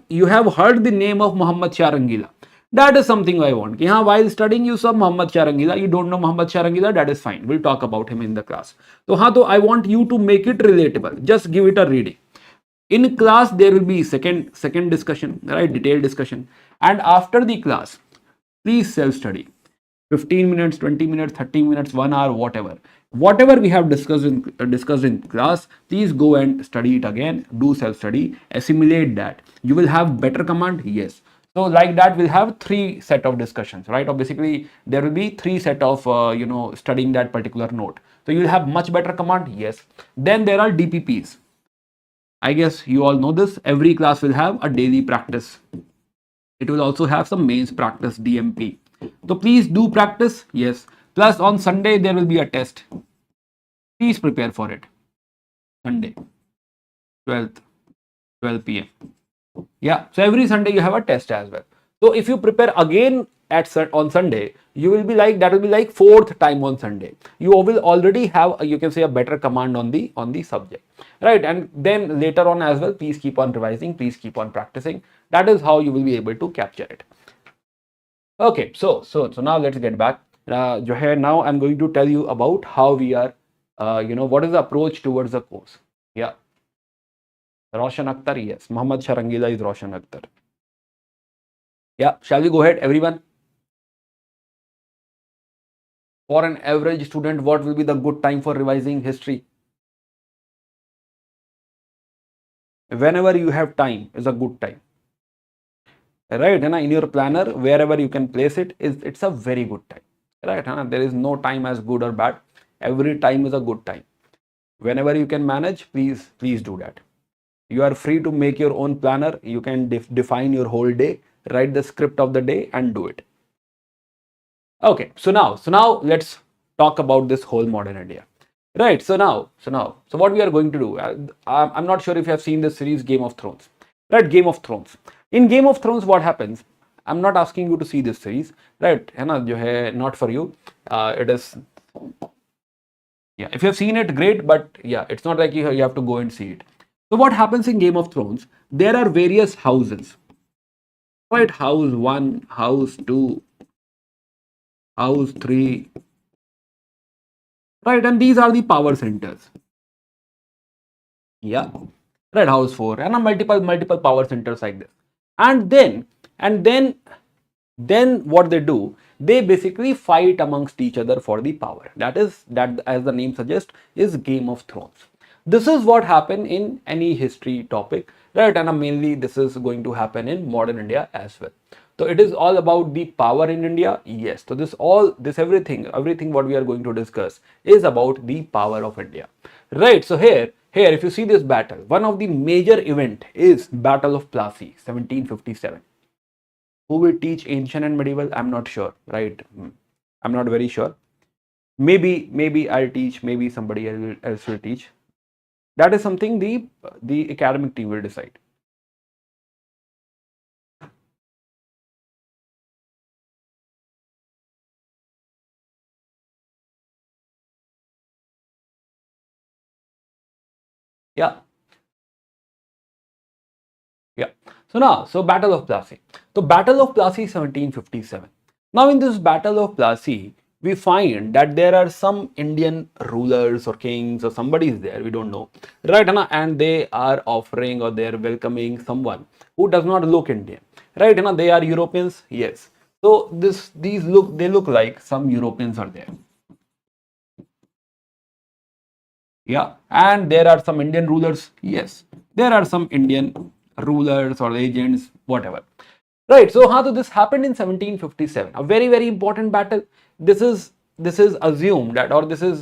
you have heard the name of Muhammad Shah Rangila. That is something I want. While studying, you saw Muhammad Shah Rangila. You don't know Muhammad Shah Rangila. That is fine. We'll talk about him in the class. So I want you to make it relatable. Just give it a reading. In class, there will be second discussion, right? Detailed discussion. And after the class, please self-study. 15 minutes, 20 minutes, 30 minutes, 1 hour, whatever we have discussed in class, please go and study it again. Do self-study, assimilate that. You will have better command. Yes. So like that, we'll have 3 set of discussions, right? Or basically, there will be 3 set of studying that particular note. So you'll have much better command. Yes. Then there are DPPs. I guess you all know this. Every class will have a daily practice. It will also have some mains practice, DMP. So please do practice. Yes. Plus on Sunday, there will be a test. Please prepare for it. Sunday, 12th, 12 p.m. Yeah. So every Sunday you have a test as well. So if you prepare again on Sunday, you will be like, that will be like 4th time on Sunday. You will already have, you can say, a better command on the subject, right? And then later on as well, please keep on revising, please keep on practicing. That is how you will be able to capture it. Okay, so now let's get back. Now I'm going to tell you about how we are, what is the approach towards the course. Yeah. Roshan Akhtar, yes. Muhammad Shah Rangila is Roshan Akhtar. Yeah, shall we go ahead, everyone? For an average student, what will be the good time for revising history? Whenever you have time is a good time. Right? In your planner, wherever you can place it, it's a very good time. Right? There is no time as good or bad. Every time is a good time. Whenever you can manage, please do that. You are free to make your own planner. You can define your whole day, write the script of the day and do it. Okay, so now let's talk about this whole modern India. Right, so what we are going to do, I'm not sure if you have seen the series Game of Thrones. Right, Game of Thrones. In Game of Thrones, what happens? I'm not asking you to see this series, right? Not for you. It is, yeah, if you have seen it, great, but yeah, it's not like you have to go and see it. So what happens in Game of Thrones? There are various houses, right? House 1, House 2, House 3, right? And these are the power centers. Yeah, Red House 4 and a multiple power centers like this. And then what they do, they basically fight amongst each other for the power. That, as the name suggests, is Game of Thrones. This is what happened in any history topic, right? And mainly this is going to happen in modern India as well. So it is all about the power in India. Yes. So everything what we are going to discuss is about the power of India, right? So here, if you see this battle, one of the major event is Battle of Plassey, 1757. Who will teach ancient and medieval? I'm not sure, right? I'm not very sure. Maybe I'll teach, maybe somebody else will teach. That is something the academic team will decide. Yeah, yeah. So Battle of Plassey. So Battle of Plassey 1757. Now in this Battle of Plassey, we find that there are some Indian rulers or kings or somebody is there, we don't know, right? And they are offering or they're welcoming someone who does not look Indian, right? They are Europeans, yes. So they look like some Europeans are there. Yeah, and there are some Indian rulers. Yes, there are some Indian rulers or agents, whatever. Right. So, how this happened in 1757? A very important battle. This is assumed that, or this is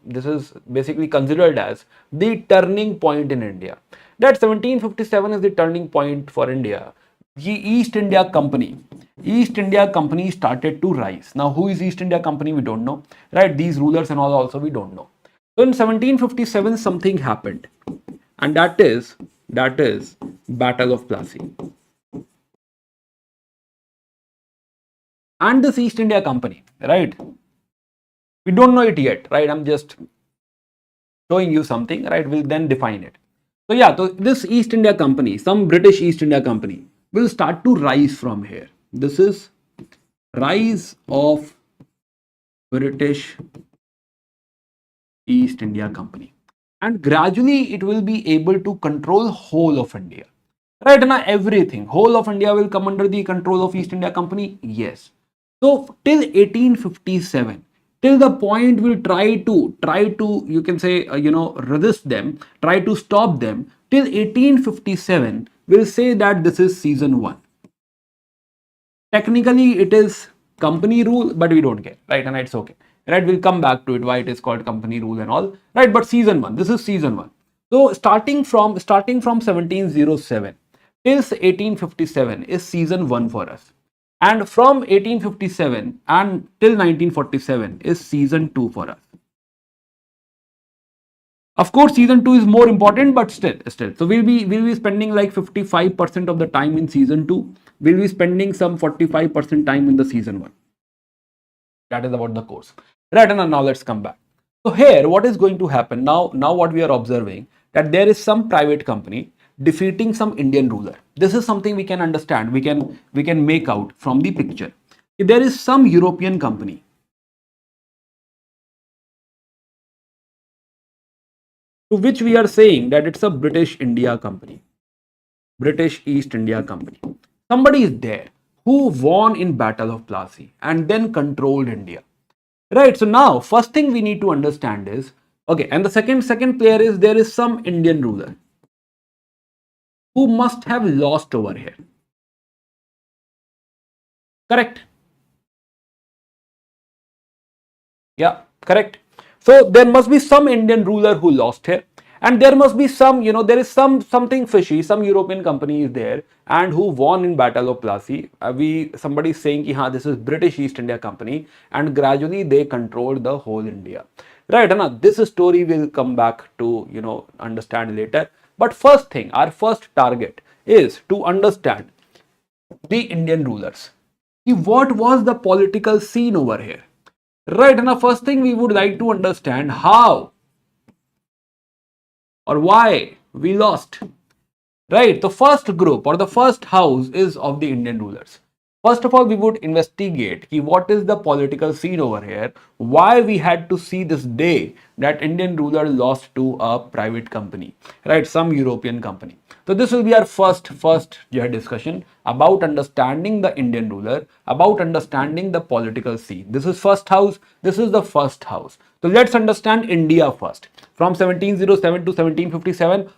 this is basically considered as the turning point in India. That 1757 is the turning point for India. The East India Company started to rise. Now, who is East India Company? We don't know, right? These rulers and all also we don't know. So in 1757, something happened, and that is Battle of Plassey. And this East India Company, right? We don't know it yet, right? I'm just showing you something, right? We'll then define it. So yeah, so this East India Company, some British East India Company, will start to rise from here. This is rise of British East India Company. And gradually it will be able to control whole of India. Right now, everything, whole of India will come under the control of East India Company. Yes. So till 1857, till the point will try to you can say resist them, try to stop them. Till 1857, we'll say that this is season one. Technically, it is company rule, but we don't care, right? And it's okay, right? We'll come back to it why it is called company rule and all, right? But season one, this is season one. So starting from 1707 till 1857 is season one for us, and from 1857 and till 1947 is season two for us. Of course, season two is more important, but still. So we'll be spending like 55% of the time in season two. We'll be spending some 45% time in the season one. That is about the course. Right, and now let's come back. So here, what is going to happen now? Now what we are observing, that there is some private company defeating some Indian ruler. This is something we can understand. We can make out from the picture. There is some European company to which we are saying that it's a British India company, British East India Company. Somebody is there who won in Battle of Plassey and then controlled India. Right. So now, first thing we need to understand is, okay, and the second player is, there is some Indian ruler who must have lost over here. Correct. Yeah, correct. So there must be some Indian ruler who lost here, and there must be some, there is something fishy, some European company is there and who won in Battle of Plassey. Somebody is saying that this is British East India Company, and gradually they controlled the whole India. Right, Anna, this story will come back to understand later. But first thing, our first target is to understand the Indian rulers. What was the political scene over here? Right, and the first thing we would like to understand how or why we lost. Right, the first group or the first house is of the Indian rulers. First of all, we would investigate what is the political scene over here, why we had to see this day that Indian ruler lost to a private company, right? Some European company. So this will be our first discussion about understanding the Indian ruler, about understanding the political scene. This is first house. This is the first house. So let's understand India first, from 1707 to 1757,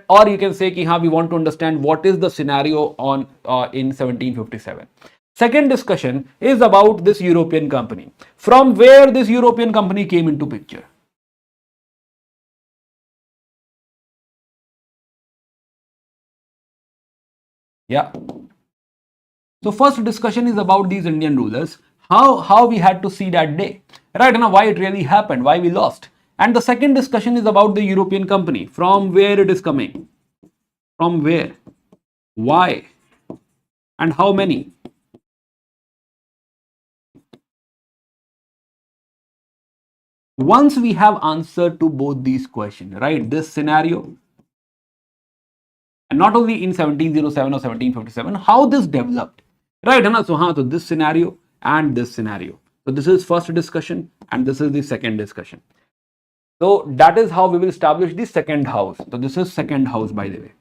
or you can say ki, we want to understand what is the scenario on in 1757. Second discussion is about this European company. From where this European company came into picture. Yeah. So first discussion is about these Indian rulers, how we had to see that day, right? Now why it really happened, why we lost. And the second discussion is about the European company, from where it is coming, from where, why, and how many. Once we have answer to both these questions, right, this scenario, and not only in 1707 or 1757, how this developed, right? So this scenario and this scenario. So this is first discussion and this is the second discussion. So that is how we will establish the second house. So this is second house, by the way.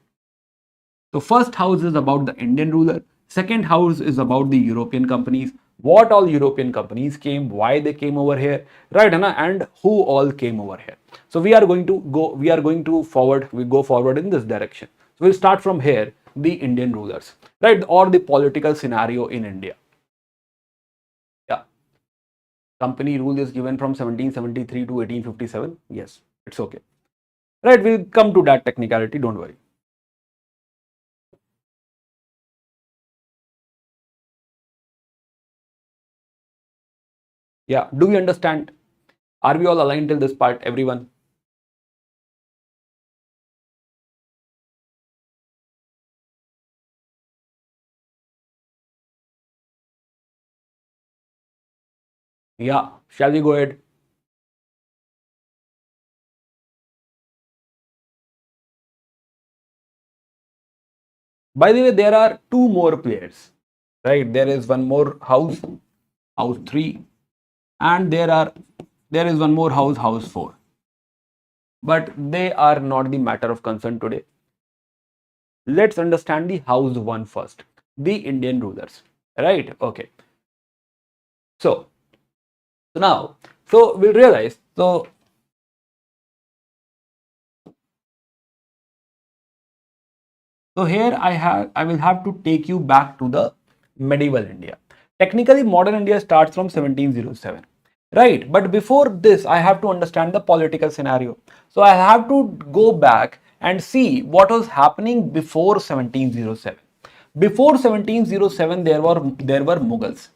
So first house is about the Indian ruler. Second house is about the European companies. What all European companies came, why they came over here, right? And who all came over here. So we are going to go forward in this direction. So we'll start from here, the Indian rulers, right? Or the political scenario in India. Yeah. Company rule is given from 1773 to 1857. Yes, it's okay. Right, we'll come to that technicality, don't worry. Yeah, do we understand? Are we all aligned till this part, everyone? Yeah, shall we go ahead? By the way, there are two more players, right? There is one more house, house 3, and there is one more house, house 4. But they are not the matter of concern today. Let's understand the house 1 first, the Indian rulers, right? Okay. So now, we'll realize, so here I will have to take you back to the medieval India. Technically, modern India starts from 1707, right? But before this, I have to understand the political scenario. So I have to go back and see what was happening before 1707. Before 1707, there were Mughals.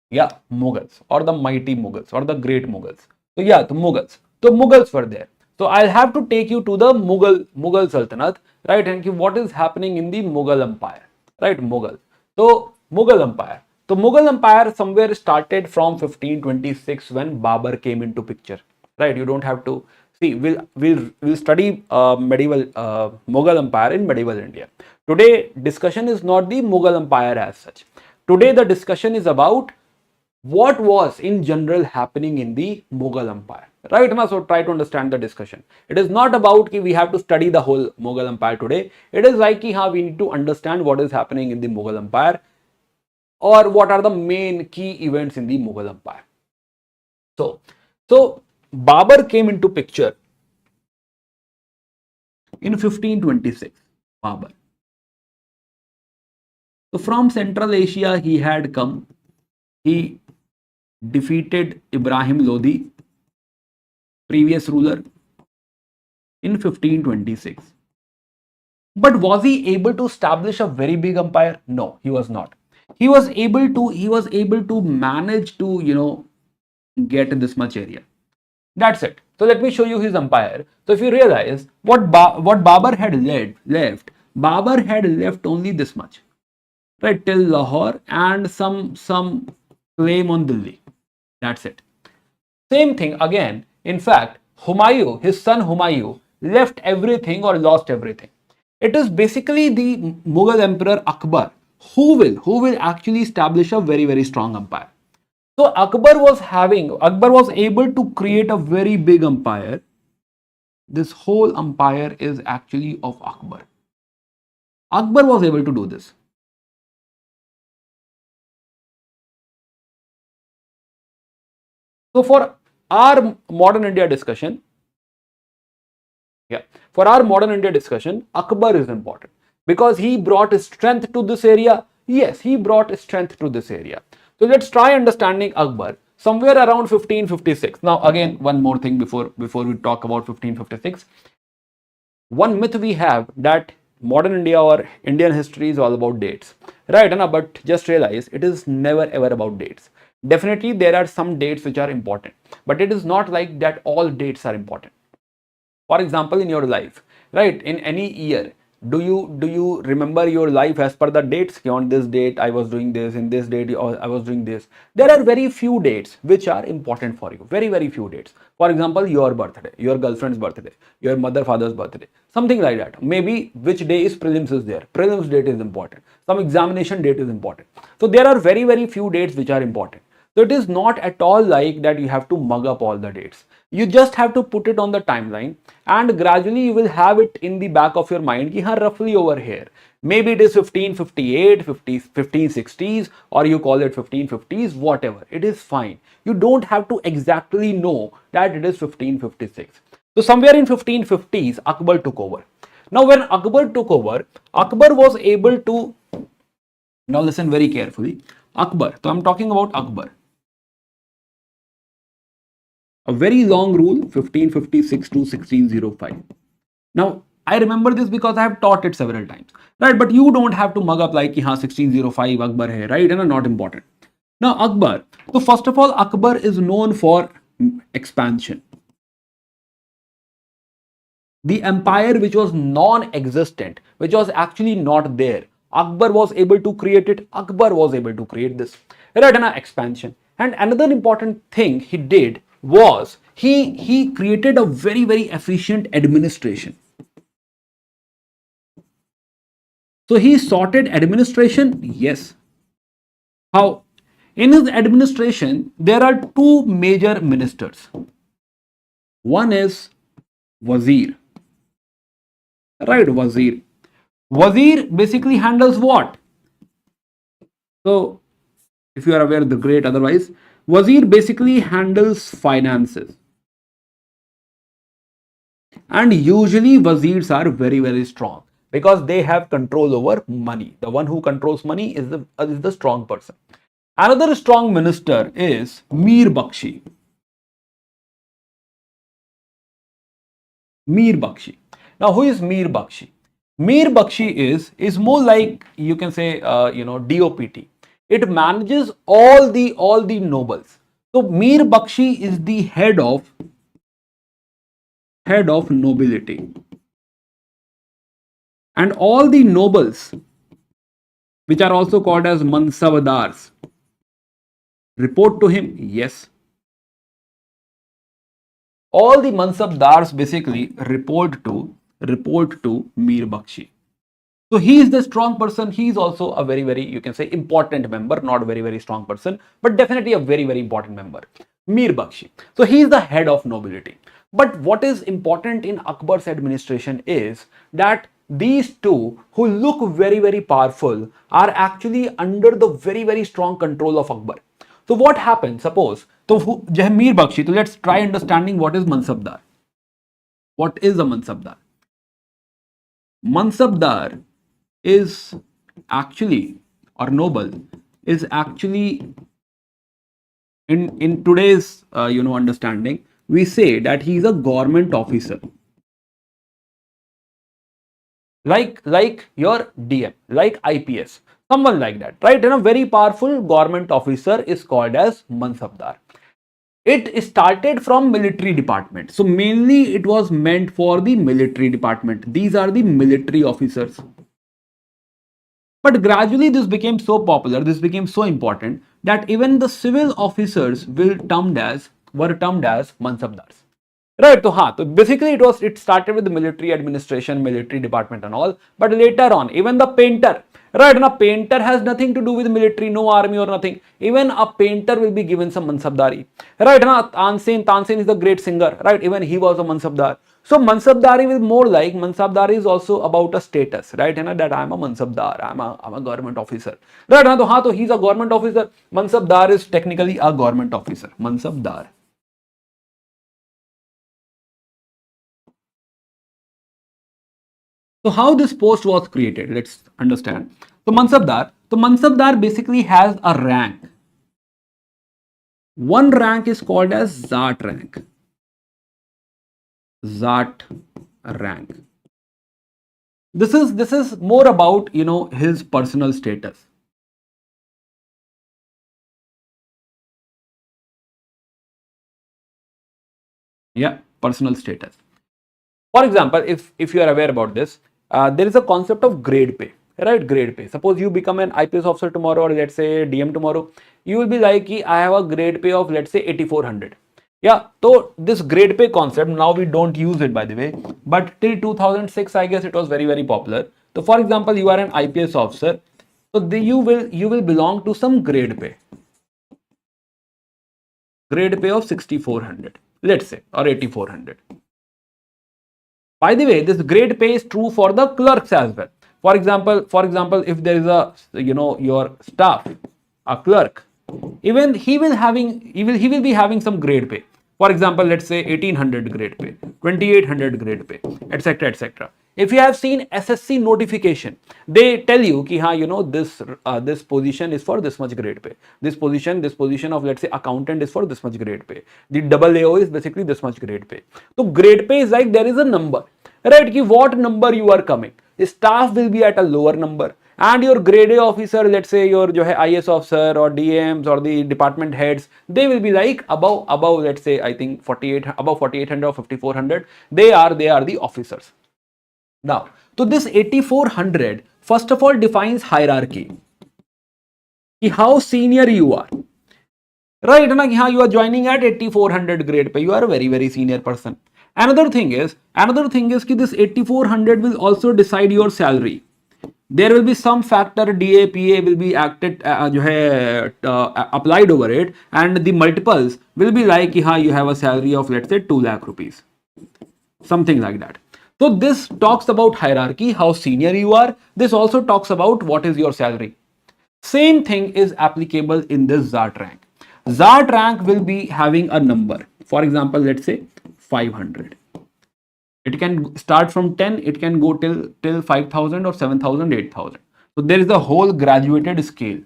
Yeah, Mughals, or the mighty Mughals, or the great Mughals. So yeah, the Mughals. So Mughals were there. So I'll have to take you to the Mughal Sultanate, right? And what is happening in the Mughal Empire, right? Mughal. So Mughal Empire. So Mughal Empire somewhere started from 1526 when Babur came into picture, right? You don't have to see. We'll study medieval Mughal Empire in medieval India. Today discussion is not the Mughal Empire as such. Today the discussion is about what was in general happening in the Mughal Empire, right? So try to understand the discussion. It is not about we have to study the whole Mughal Empire today. It is like we need to understand what is happening in the Mughal Empire, or what are the main key events in the Mughal Empire. So Babur came into picture in 1526. Babur. So from Central Asia he had come. He defeated Ibrahim Lodi, previous ruler, in 1526. But was he able to establish a very big empire? No, he was not. He was able to manage to get this much area. That's it. So let me show you his empire. So if you realize what Babur had left, Babur had left only this much, right, till Lahore, and some claim on Delhi. That's it. Same thing again. In fact, Humayun, his son Humayun, left everything or lost everything. It is basically the Mughal emperor Akbar who will actually establish a very, very strong empire. So Akbar was able to create a very big empire. This whole empire is actually of Akbar. Akbar was able to do this. So for our modern India discussion, Akbar is important because he brought strength to this area. Yes, he brought strength to this area. So let's try understanding Akbar somewhere around 1556. Now again, one more thing before we talk about 1556. One myth we have that modern India or Indian history is all about dates, right? But just realize it is never ever about dates. Definitely there are some dates which are important, but it is not like that all dates are important. For example, in your life, right, in any year, do you remember your life as per the dates? On this date I was doing this, in this date I was doing this. There are very few dates which are important for you, very, very few dates. For example, your birthday, your girlfriend's birthday, your mother father's birthday, something like that. Maybe which day is prelims is there, prelims date is important, some examination date is important. So there are very, very few dates which are important. So it is not at all like that you have to mug up all the dates. You just have to put it on the timeline, and gradually you will have it in the back of your mind ki, roughly over here. Maybe it is 1558, 1560s, or you call it 1550s, whatever. It is fine. You don't have to exactly know that it is 1556. So somewhere in 1550s, Akbar took over. Now when Akbar took over, Akbar was able to, now listen very carefully, Akbar, so I'm talking about Akbar. A very long rule, 1556 to 1605. Now, I remember this because I have taught it several times, right? But you don't have to mug up like, 1605 Akbar hai, right? And not important. Now, Akbar. So, first of all, Akbar is known for expansion. The empire which was non-existent, which was actually not there, Akbar was able to create it. Akbar was able to create this, right? And expansion. And another important thing he did was he created a very, very efficient administration. So he sorted administration, yes. How? In his administration, there are two major ministers. One is Wazir. Right, Wazir. Wazir basically handles what? So, if you are aware, the great, otherwise, Wazir basically handles finances. And usually Wazirs are very, very strong because they have control over money. The one who controls money is the strong person. Another strong minister is Mir Bakshi. Mir Bakshi. Now, who is Mir Bakshi? Mir Bakshi is more like, you can say, DOPT. It manages all the nobles. So Mir Bakshi is the head of nobility, and all the nobles, which are also called as Mansabdars, report to him. Yes, all the Mansabdars basically report to Mir Bakshi. So he is the strong person. He is also a very, very, you can say, important member, not a very, very strong person, but definitely a very, very important member. Mir Bakshi. So he is the head of nobility. But what is important in Akbar's administration is that these two, who look very, very powerful, are actually under the very, very strong control of Akbar. So what happens? Suppose, so Mir Bakshi, so let's try understanding what is Mansabdar. What is a Mansabdar? Mansabdar is actually, or noble, is actually, in today's understanding, we say that he is a government officer, like your DM, like IPS, someone like that, right? And a very powerful government officer is called as Mansabdar. It started from military department, so mainly it was meant for the military department. These are the military officers. But gradually this became so popular, this became so important, that even the civil officers were termed as Mansabdars. Right, so basically it started with the military administration, military department and all, but later on, even the painter, Right, now painter has nothing to do with military, no army or nothing. Even a painter will be given some mansabdari. Right, now Tansen is the great singer. Right, even he was a mansabdar. So mansabdari is more like, mansabdari is also about a status. Right, that I am a mansabdar, I am a government officer. Right, now so he's a government officer. Mansabdar is technically a government officer. Mansabdar. So how this post was created, let's understand. So Mansabdar basically has a rank. One rank is called as Zat rank. Zat rank. This is more about his personal status. Yeah, personal status. For example, if you are aware about this, there is a concept of grade pay, right? Grade pay. Suppose you become an IPS officer tomorrow, or let's say DM tomorrow, you will be like, I have a grade pay of let's say 8400. Yeah, so this grade pay concept, now we don't use it by the way, but till 2006, I guess it was very popular. So for example, you are an IPS officer, so you will belong to some grade pay. Grade pay of 6400, let's say, or 8400. By the way, this grade pay is true for the clerks as well. For example, if there is a your staff, a clerk, even he will be having some grade pay. For example, let's say 1800 grade pay, 2800 grade pay, etc., etc. If you have seen SSC notification, they tell you ki this position is for this much grade pay. This position of let's say accountant is for this much grade pay. The double AO is basically this much grade pay. So grade pay is like there is a number, right? Ki what number you are coming. Staff will be at a lower number, and your grade A officer, let's say your IS officer or DMs or the department heads, they will be like above let's say I think 4800 or 5400. They are the officers. Now, so this 8400 first of all defines hierarchy. How senior you are. Right, you are joining at 8400 grade pay. You are a very senior person. Another thing is that this 8400 will also decide your salary. There will be some factor DAPA will be applied over it, and the multiples will be like you have a salary of let's say 2 lakh rupees, something like that. So this talks about hierarchy, how senior you are. This also talks about what is your salary. Same thing is applicable in this Zat rank. Zat rank will be having a number. For example, let's say 500. It can start from 10, it can go till 5000 or 7000, 8000. So there is a whole graduated scale.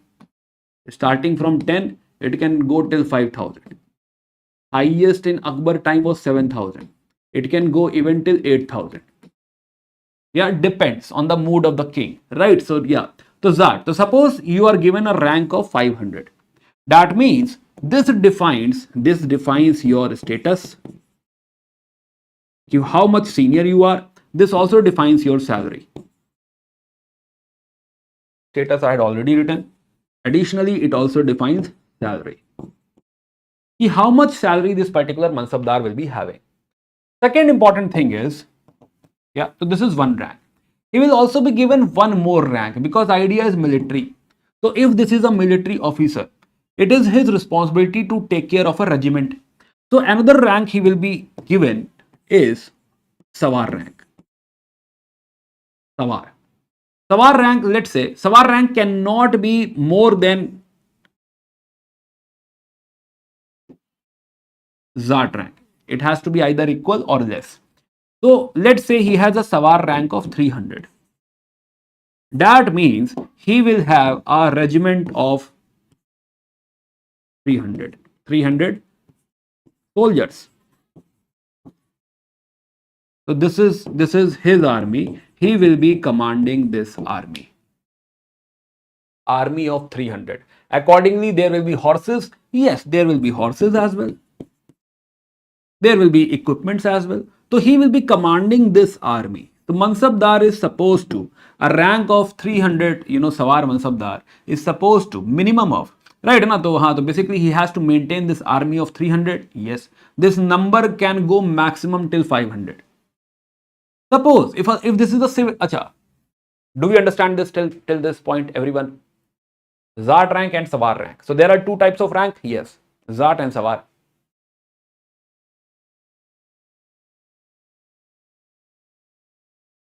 Starting from 10, it can go till 5000. Highest in Akbar time was 7000. It can go even till 8000. Yeah, depends on the mood of the king, right? So yeah, so Zat. So suppose you are given a rank of 500. That means this defines your status, how much senior you are. This also defines your salary. Status I had already written. Additionally, it also defines salary. How much salary this particular mansabdar will be having. Second important thing is, yeah, so this is one rank. He will also be given one more rank because idea is military. So if this is a military officer, it is his responsibility to take care of a regiment. So another rank he will be given is Sawar rank. Sawar rank, let's say, Sawar rank cannot be more than Zat rank. It has to be either equal or less. So let's say he has a Sawar rank of 300. That means he will have a regiment of 300 soldiers. So this is his army. He will be commanding this army of 300. Accordingly, there will be horses. Yes, there will be horses as well. There will be equipments as well. So he will be commanding this army. The Mansabdar is supposed to, a rank of 300, Sawar Mansabdar is supposed to, minimum of, right? So basically he has to maintain this army of 300. Yes, this number can go maximum till 500. Suppose if this is a civil, Do we understand this till this point, everyone? Zat rank and Sawar rank. So there are two types of rank. Yes, Zat and Sawar.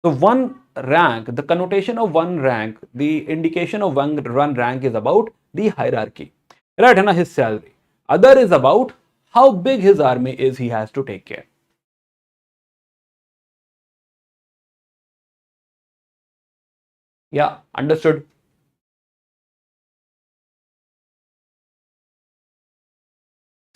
So one rank, the connotation of one rank, the indication of one rank is about the hierarchy, right? And his salary. Other is about how big his army is. He has to take care. Yeah, understood.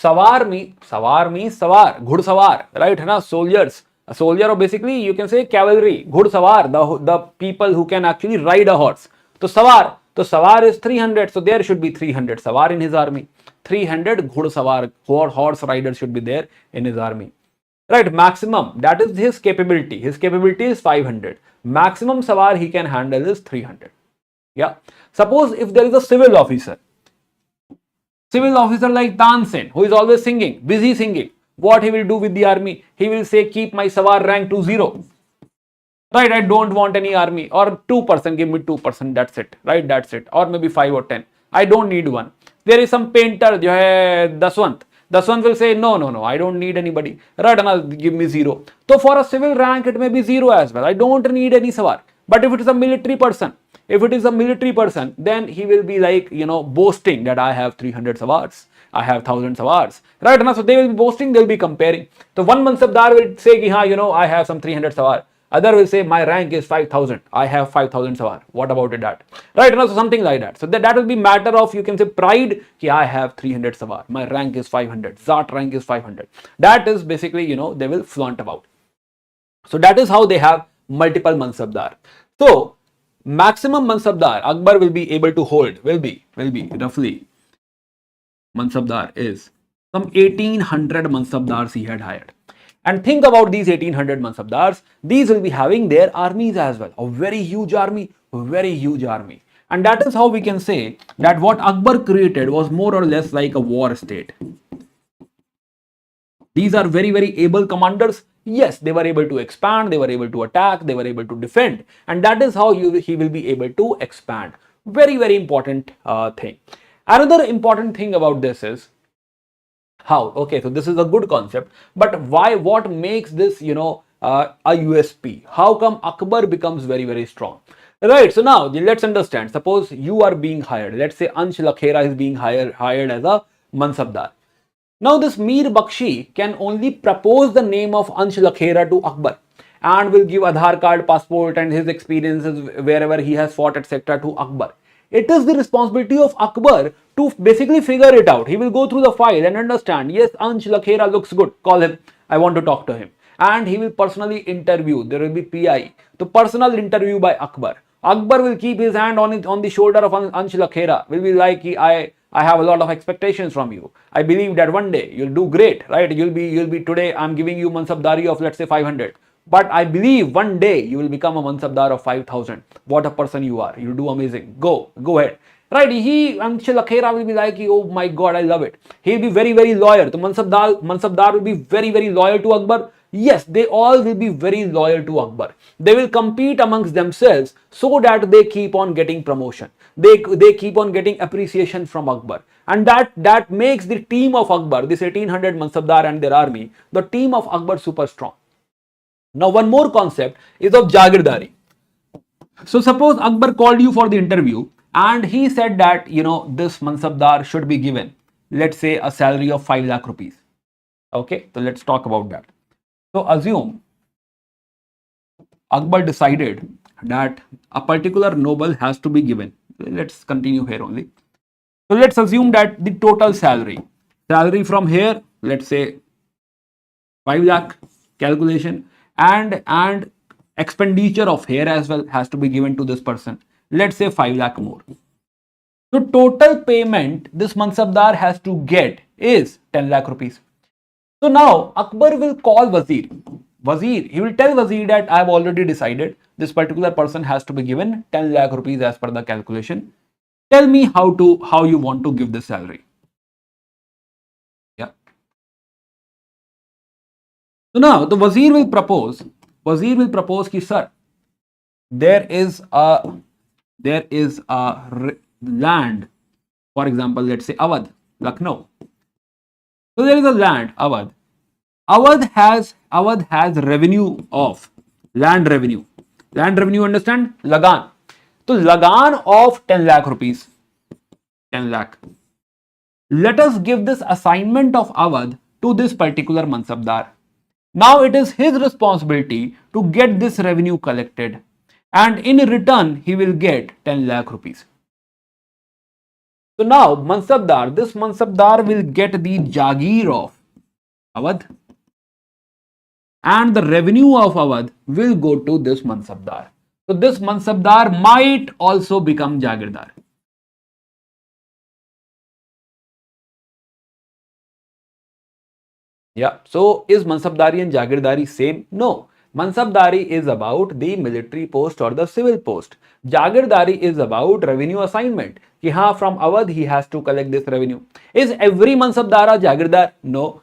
Sawar means sawar, ghudsavar, right? Na soldiers. A soldier, or basically you can say cavalry, ghudsavar, the people who can actually ride a horse. So sawar is 300, so there should be 300 sawar in his army. 300 ghudsavar, horse riders should be there in his army. Right, maximum, that is his capability. His capability is 500. Maximum sawar he can handle is 300. Yeah. Suppose if there is a civil officer, like Tansen, who is always singing, busy singing. What he will do with the army? He will say, keep my Sawar rank to 0. Right, I don't want any army. Or 2%, give me 2%, that's it. Right, that's it. Or maybe 5 or 10. I don't need one. There is some painter, Daswant. Daswant will say, no, I don't need anybody. Right, and give me 0. So for a civil rank, it may be 0 as well. I don't need any Sawar. But if it is a military person, then he will be like, boasting that I have 300 sawars, I have 1000 sawars, right? So they will be boasting, they will be comparing. So one mansabdar will say, I have some 300 sawar. Other will say, my rank is 5000, I have 5000 sawar. What about that? Right? So something like that. So that will be matter of, you can say, pride, I have 300 sawar, my rank is 500, Zat rank is 500. That is basically, they will flaunt about. So that is how they have multiple mansabdar. So maximum mansabdar Akbar will be able to hold will be roughly, mansabdar is some 1800 mansabdars he had hired. And think about these 1800 mansabdars. These will be having their armies as well. A very huge army, very huge army. And that is how we can say that what Akbar created was more or less like a war state. These are very, very able commanders. Yes, they were able to expand, they were able to attack, they were able to defend. And that is how he will be able to expand. Very, very important thing. Another important thing about this is how, okay, so this is a good concept, but why, what makes this, a USP? How come Akbar becomes very, very strong? Right, so now let's understand. Suppose you are being hired. Let's say Ansh Lakhera is being hired as a Mansabdar. Now this Mir Bakshi can only propose the name of Ansh Lakhera to Akbar and will give Aadhaar card, passport and his experiences wherever he has fought, etc. to Akbar. It is the responsibility of Akbar to basically figure it out. He will go through the file and understand, yes, Ansh Lakhera looks good, call him, I want to talk to him. And he will personally interview, there will be PI, the personal interview by Akbar. Akbar will keep his hand on the shoulder of Ansh Lakhera, will be like, I have a lot of expectations from you. I believe that one day you'll do great, right? You'll be today, I'm giving you Mansabdari of, let's say, 500. But I believe one day you will become a Mansabdar of 5000. What a person you are. You'll do amazing. Go ahead. Right? Ansh Lakhera will be like, oh my God, I love it. He'll be very, very loyal. So Mansabdar will be very, very loyal to Akbar. Yes, they all will be very loyal to Akbar. They will compete amongst themselves so that they keep on getting promotion. They keep on getting appreciation from Akbar. And that makes the team of Akbar, this 1800 Mansabdar and their army, the team of Akbar super strong. Now, one more concept is of Jagirdari. So, suppose Akbar called you for the interview and he said that, this Mansabdar should be given, let's say, a salary of 5 lakh rupees. Okay, so let's talk about that. So, assume Akbar decided that a particular noble has to be given. Let's continue here only. So, let's assume that the total salary from here, let's say 5 lakh calculation, and expenditure of here as well has to be given to this person, let's say 5 lakh more. So total payment this Mansabdar has to get is 10 lakh rupees. So now Akbar will call Wazir. He will tell Wazir that I have already decided this particular person has to be given 10 lakh rupees as per the calculation. Tell me how you want to give the salary. Yeah. So now the Wazir will propose ki, sir, there is a land, for example, let's say Awadh, Lucknow. So there is a land, Awadh. Awadh has revenue of land revenue. Land revenue, understand? Lagan. So Lagan of 10 lakh rupees. 10 lakh. Let us give this assignment of Awadh to this particular Mansabdar. Now it is his responsibility to get this revenue collected, and in return he will get 10 lakh rupees. So now this Mansabdar will get the Jagir of Awadh, and the revenue of Awadh will go to this Mansabdar. So this Mansabdar might also become Jagirdar. Yeah. So is Mansabdari and Jagirdari same? No. Mansabdari is about the military post or the civil post. Jagirdari is about revenue assignment. Ki haan, from Awadh he has to collect this revenue. Is every Mansabdar a Jagirdar? No.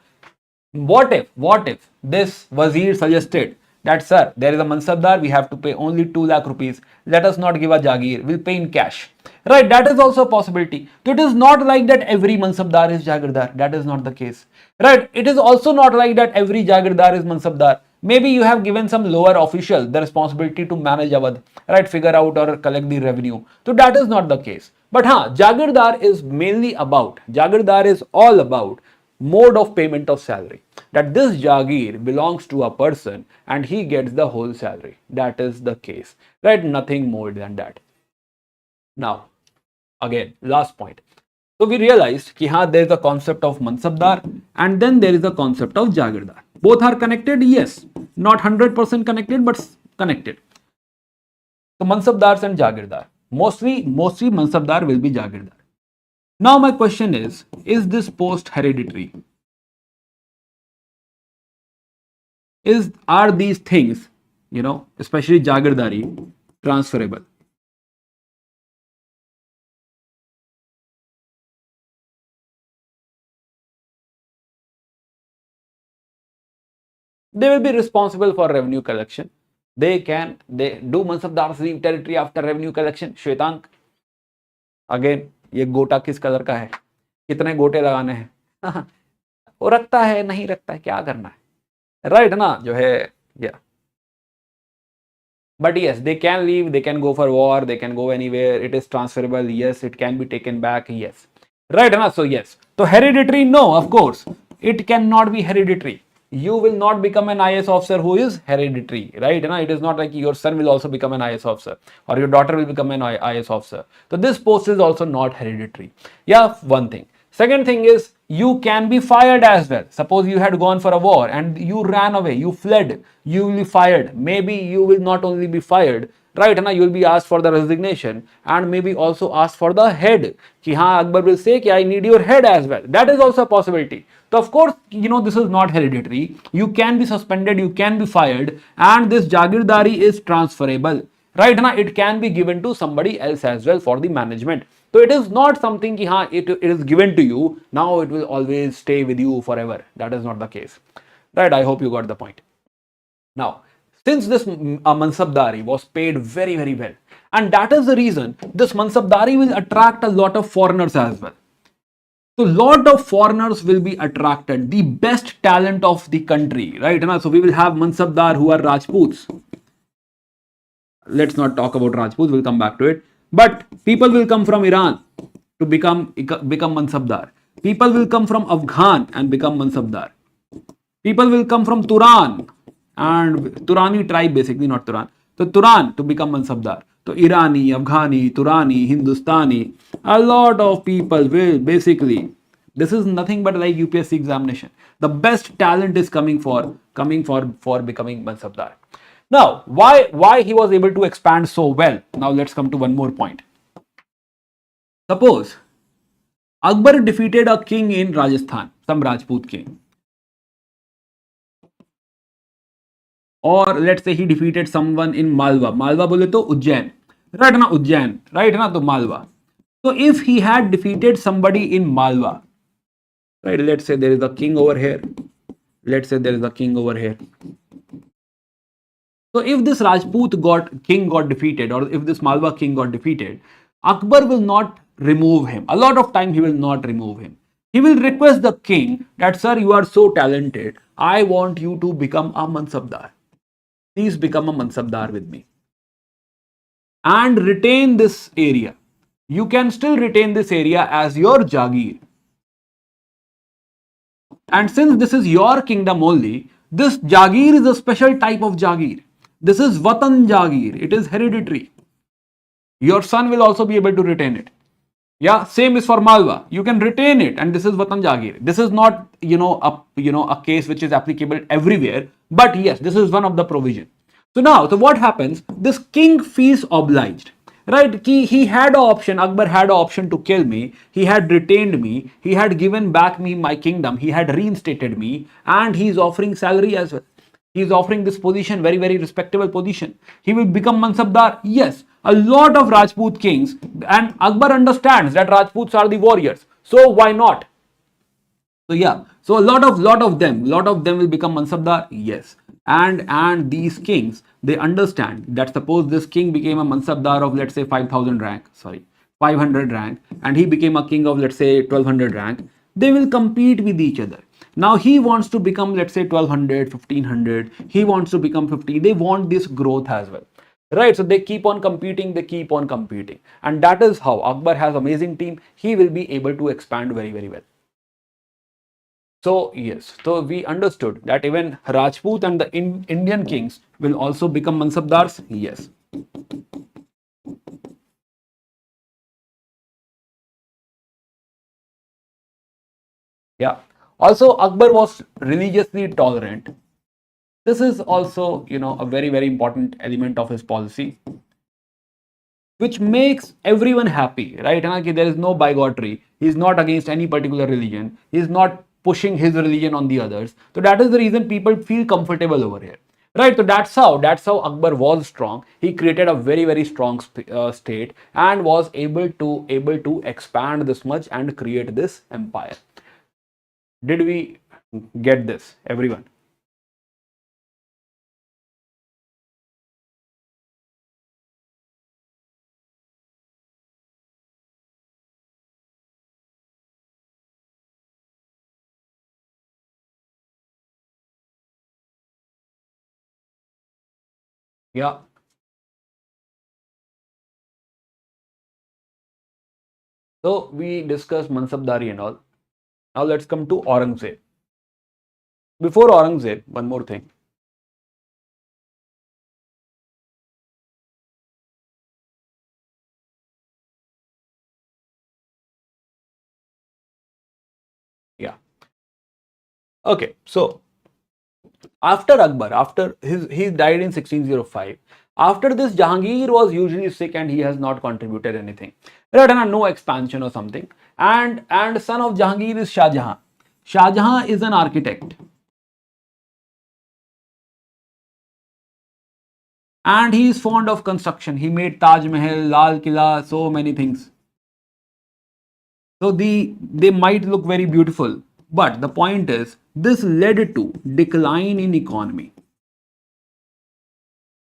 What if this Wazir suggested that, sir, there is a Mansabdar, we have to pay only 2 lakh rupees. Let us not give a Jagir, we'll pay in cash. Right, that is also a possibility. So it is not like that every Mansabdar is Jagirdar. That is not the case. Right, it is also not like that every Jagirdar is Mansabdar. Maybe you have given some lower official the responsibility to manage Awadh, right, figure out or collect the revenue. So that is not the case. But Jagirdar is mainly about, Jagirdar is all about mode of payment of salary, that this Jagir belongs to a person and he gets the whole salary. That is the case, right? Nothing more than that. Now, again, last point. So we realized that there is a concept of Mansabdar and then there is a concept of Jagirdar. Both are connected, yes, not 100% connected, but connected. So Mansabdars and Jagirdar, mostly Mansabdar will be Jagirdar. Now my question is this post hereditary? Are these things, especially Jagirdari, transferable? They will be responsible for revenue collection. They do Mansabdars leave territory after revenue collection? Shwetank, again, ये गोटा किस colour का है, कितने गोटे लगाने हैं वो रखता है नहीं रखता है, क्या करना है, राइट ना, जो है या but yes, they can leave, they can go for war, they can go anywhere, it is transferable, yes, it can be taken back, yes, right na? So yes, so hereditary, no, of course it cannot be hereditary. You will not become an IS officer who is hereditary, right? It is not like your son will also become an IS officer or your daughter will become an IS officer. So this post is also not hereditary. Yeah, one thing. Second thing is you can be fired as well. Suppose you had gone for a war and you ran away, you fled, you will be fired. Maybe you will not only be fired, right? You will be asked for the resignation and maybe also asked for the head. Ki haan, Akbar will say, I need your head as well. That is also a possibility. So of course, this is not hereditary. You can be suspended, you can be fired, and this Jagirdari is transferable. Right now, it can be given to somebody else as well for the management. So it is not something that it is given to you, now it will always stay with you forever. That is not the case. Right, I hope you got the point. Now, since this Mansabdari was paid very, very well, and that is the reason this Mansabdari will attract a lot of foreigners as well. So lot of foreigners will be attracted, the best talent of the country, right? So we will have Mansabdar who are Rajputs. Let's not talk about Rajputs, we'll come back to it. But people will come from Iran to become Mansabdar. People will come from Afghan and become Mansabdar. People will come from Turan and Turani tribe, basically, not Turan. So Turan to become Mansabdar. So Irani, Afghani, Turani, Hindustani, a lot of people will basically, this is nothing but like UPSC examination. The best talent is coming for becoming Mansabdar. Now, why he was able to expand so well? Now let's come to one more point. Suppose Akbar defeated a king in Rajasthan, some Rajput king. Or let's say he defeated someone in Malwa. Malwa bole to Ujjain. Right na, Ujjain. Right na, to Malwa. So if he had defeated somebody in Malwa, right, let's say there is a king over here. Let's say there is a king over here. So if this Rajput king got defeated, or if this Malwa king got defeated, Akbar will not remove him. A lot of time he will not remove him. He will request the king that, sir, you are so talented. I want you to become a Mansabdar. Please become a Mansabdar with me and retain this area. You can still retain this area as your Jagir. And since this is your kingdom only, this Jagir is a special type of Jagir. This is Vatan Jagir. It is hereditary. Your son will also be able to retain it. Yeah, same is for Malwa. You can retain it, and this is Vatan Jagir. This is not, a case which is applicable everywhere, but yes, this is one of the provision. So what happens? This king feels obliged, right? He had an option. Akbar had an option to kill me. He had retained me. He had given back me my kingdom. He had reinstated me, and he is offering salary as well. He is offering this position, very, very respectable position. He will become Mansabdar. Yes, a lot of Rajput kings, and Akbar understands that Rajputs are the warriors. So why not? So yeah, so a lot of them will become Mansabdar. Yes, and these kings, they understand that suppose this king became a Mansabdar of, let's say, 500 rank, and he became a king of, let's say, 1200 rank. They will compete with each other. Now he wants to become, let's say, 1200, 1500. He wants to become 50. They want this growth as well. Right, so they keep on competing, and that is how Akbar has amazing team. He will be able to expand very, very well. So yes, so we understood that even Rajput and the Indian kings will also become Mansabdars. Yes. Yeah. Also, Akbar was religiously tolerant. This is also, a very, very important element of his policy, which makes everyone happy, right? There is no bigotry. He's not against any particular religion. He's not pushing his religion on the others. So that is the reason people feel comfortable over here, right? So that's how Akbar was strong. He created a very, very strong state, and was able to expand this much and create this empire. Did we get this, everyone? Yeah. So we discussed Mansabdari and all. Now let's come to Aurangzeb. Before Aurangzeb, one more thing. Yeah. Okay. So after Akbar, after he died in 1605. After this, Jahangir was usually sick and he has not contributed anything. Right, and no expansion or something. And son of Jahangir is Shah Jahan. Shah Jahan is an architect, and he is fond of construction. He made Taj Mahal, Lal Killa, so many things. So they might look very beautiful, but the point is this led to decline in economy.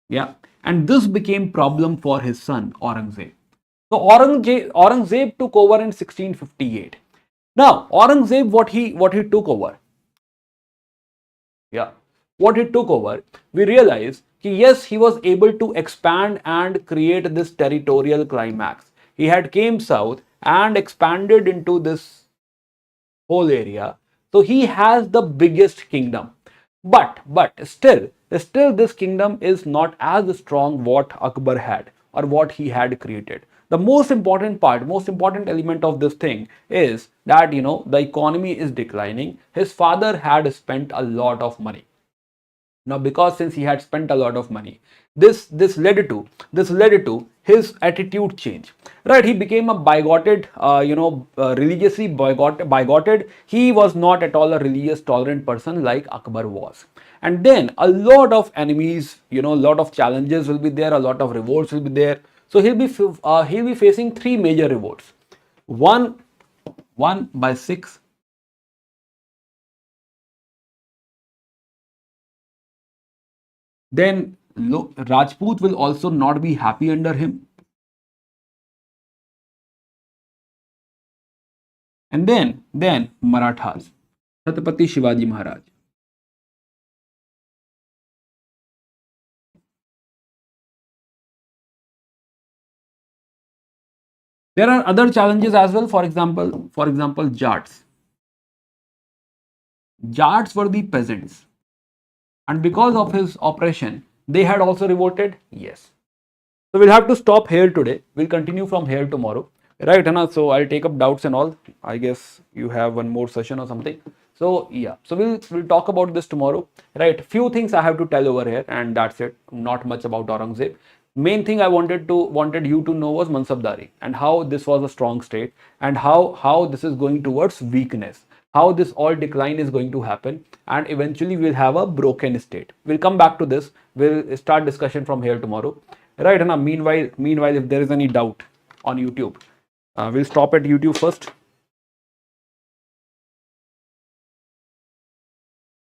Yeah, and this became problem for his son Aurangzeb. So Aurangzeb took over in 1658. Now Aurangzeb, what he took over? Yeah, what he took over, we realize yes, he was able to expand and create this territorial climax. He had came south and expanded into this whole area. So he has the biggest kingdom. But still this kingdom is not as strong what Akbar had or what he had created. The most important part, most important element of this thing is that the economy is declining. His father had spent a lot of money. Now, because since he had spent a lot of money, this led to his attitude change. Right, he became a bigoted, religiously bigoted. He was not at all a religious tolerant person like Akbar was. And then a lot of enemies, a lot of challenges will be there. A lot of revolts will be there. So he'll be facing three major revolts. One by six. Then Rajput will also not be happy under him. And then Marathas, Chhatrapati Shivaji Maharaj. There are other challenges as well. For example, Jats. Jats were the peasants, and because of his oppression, they had also revolted. Yes. So we'll have to stop here today. We'll continue from here tomorrow. Right, Anna? So I'll take up doubts and all. I guess you have one more session or something. So yeah. So we'll talk about this tomorrow. Right. Few things I have to tell over here, and that's it. Not much about Aurangzeb. Main thing I wanted you to know was Mansabdari and how this was a strong state, and how this is going towards weakness, how this all decline is going to happen, and eventually we'll have a broken state. We'll come back to this. We'll start discussion from here tomorrow. Right, Anna? Meanwhile, if there is any doubt on YouTube, we'll stop at YouTube first.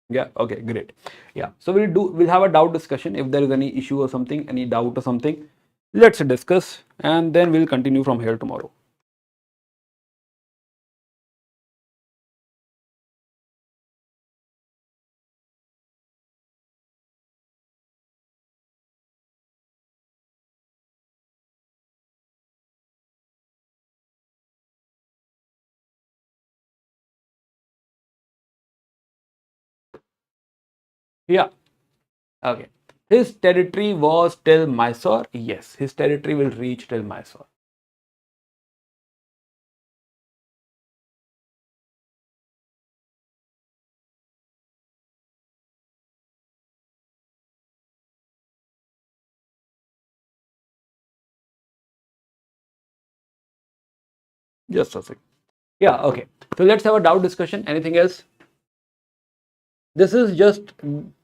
Yeah, okay, great. Yeah, so we'll have a doubt discussion. If there is any issue or something, any doubt or something, let's discuss, and then we'll continue from here tomorrow. Yeah, okay. His territory was till Mysore. Yes, his territory will reach till Mysore. Just a second. Yeah, okay. So let's have a doubt discussion. Anything else? This is just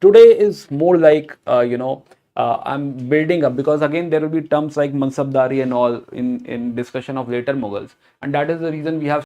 today is more like I'm building up, because again there will be terms like mansabdari and all in discussion of later Mughals, and that is the reason we have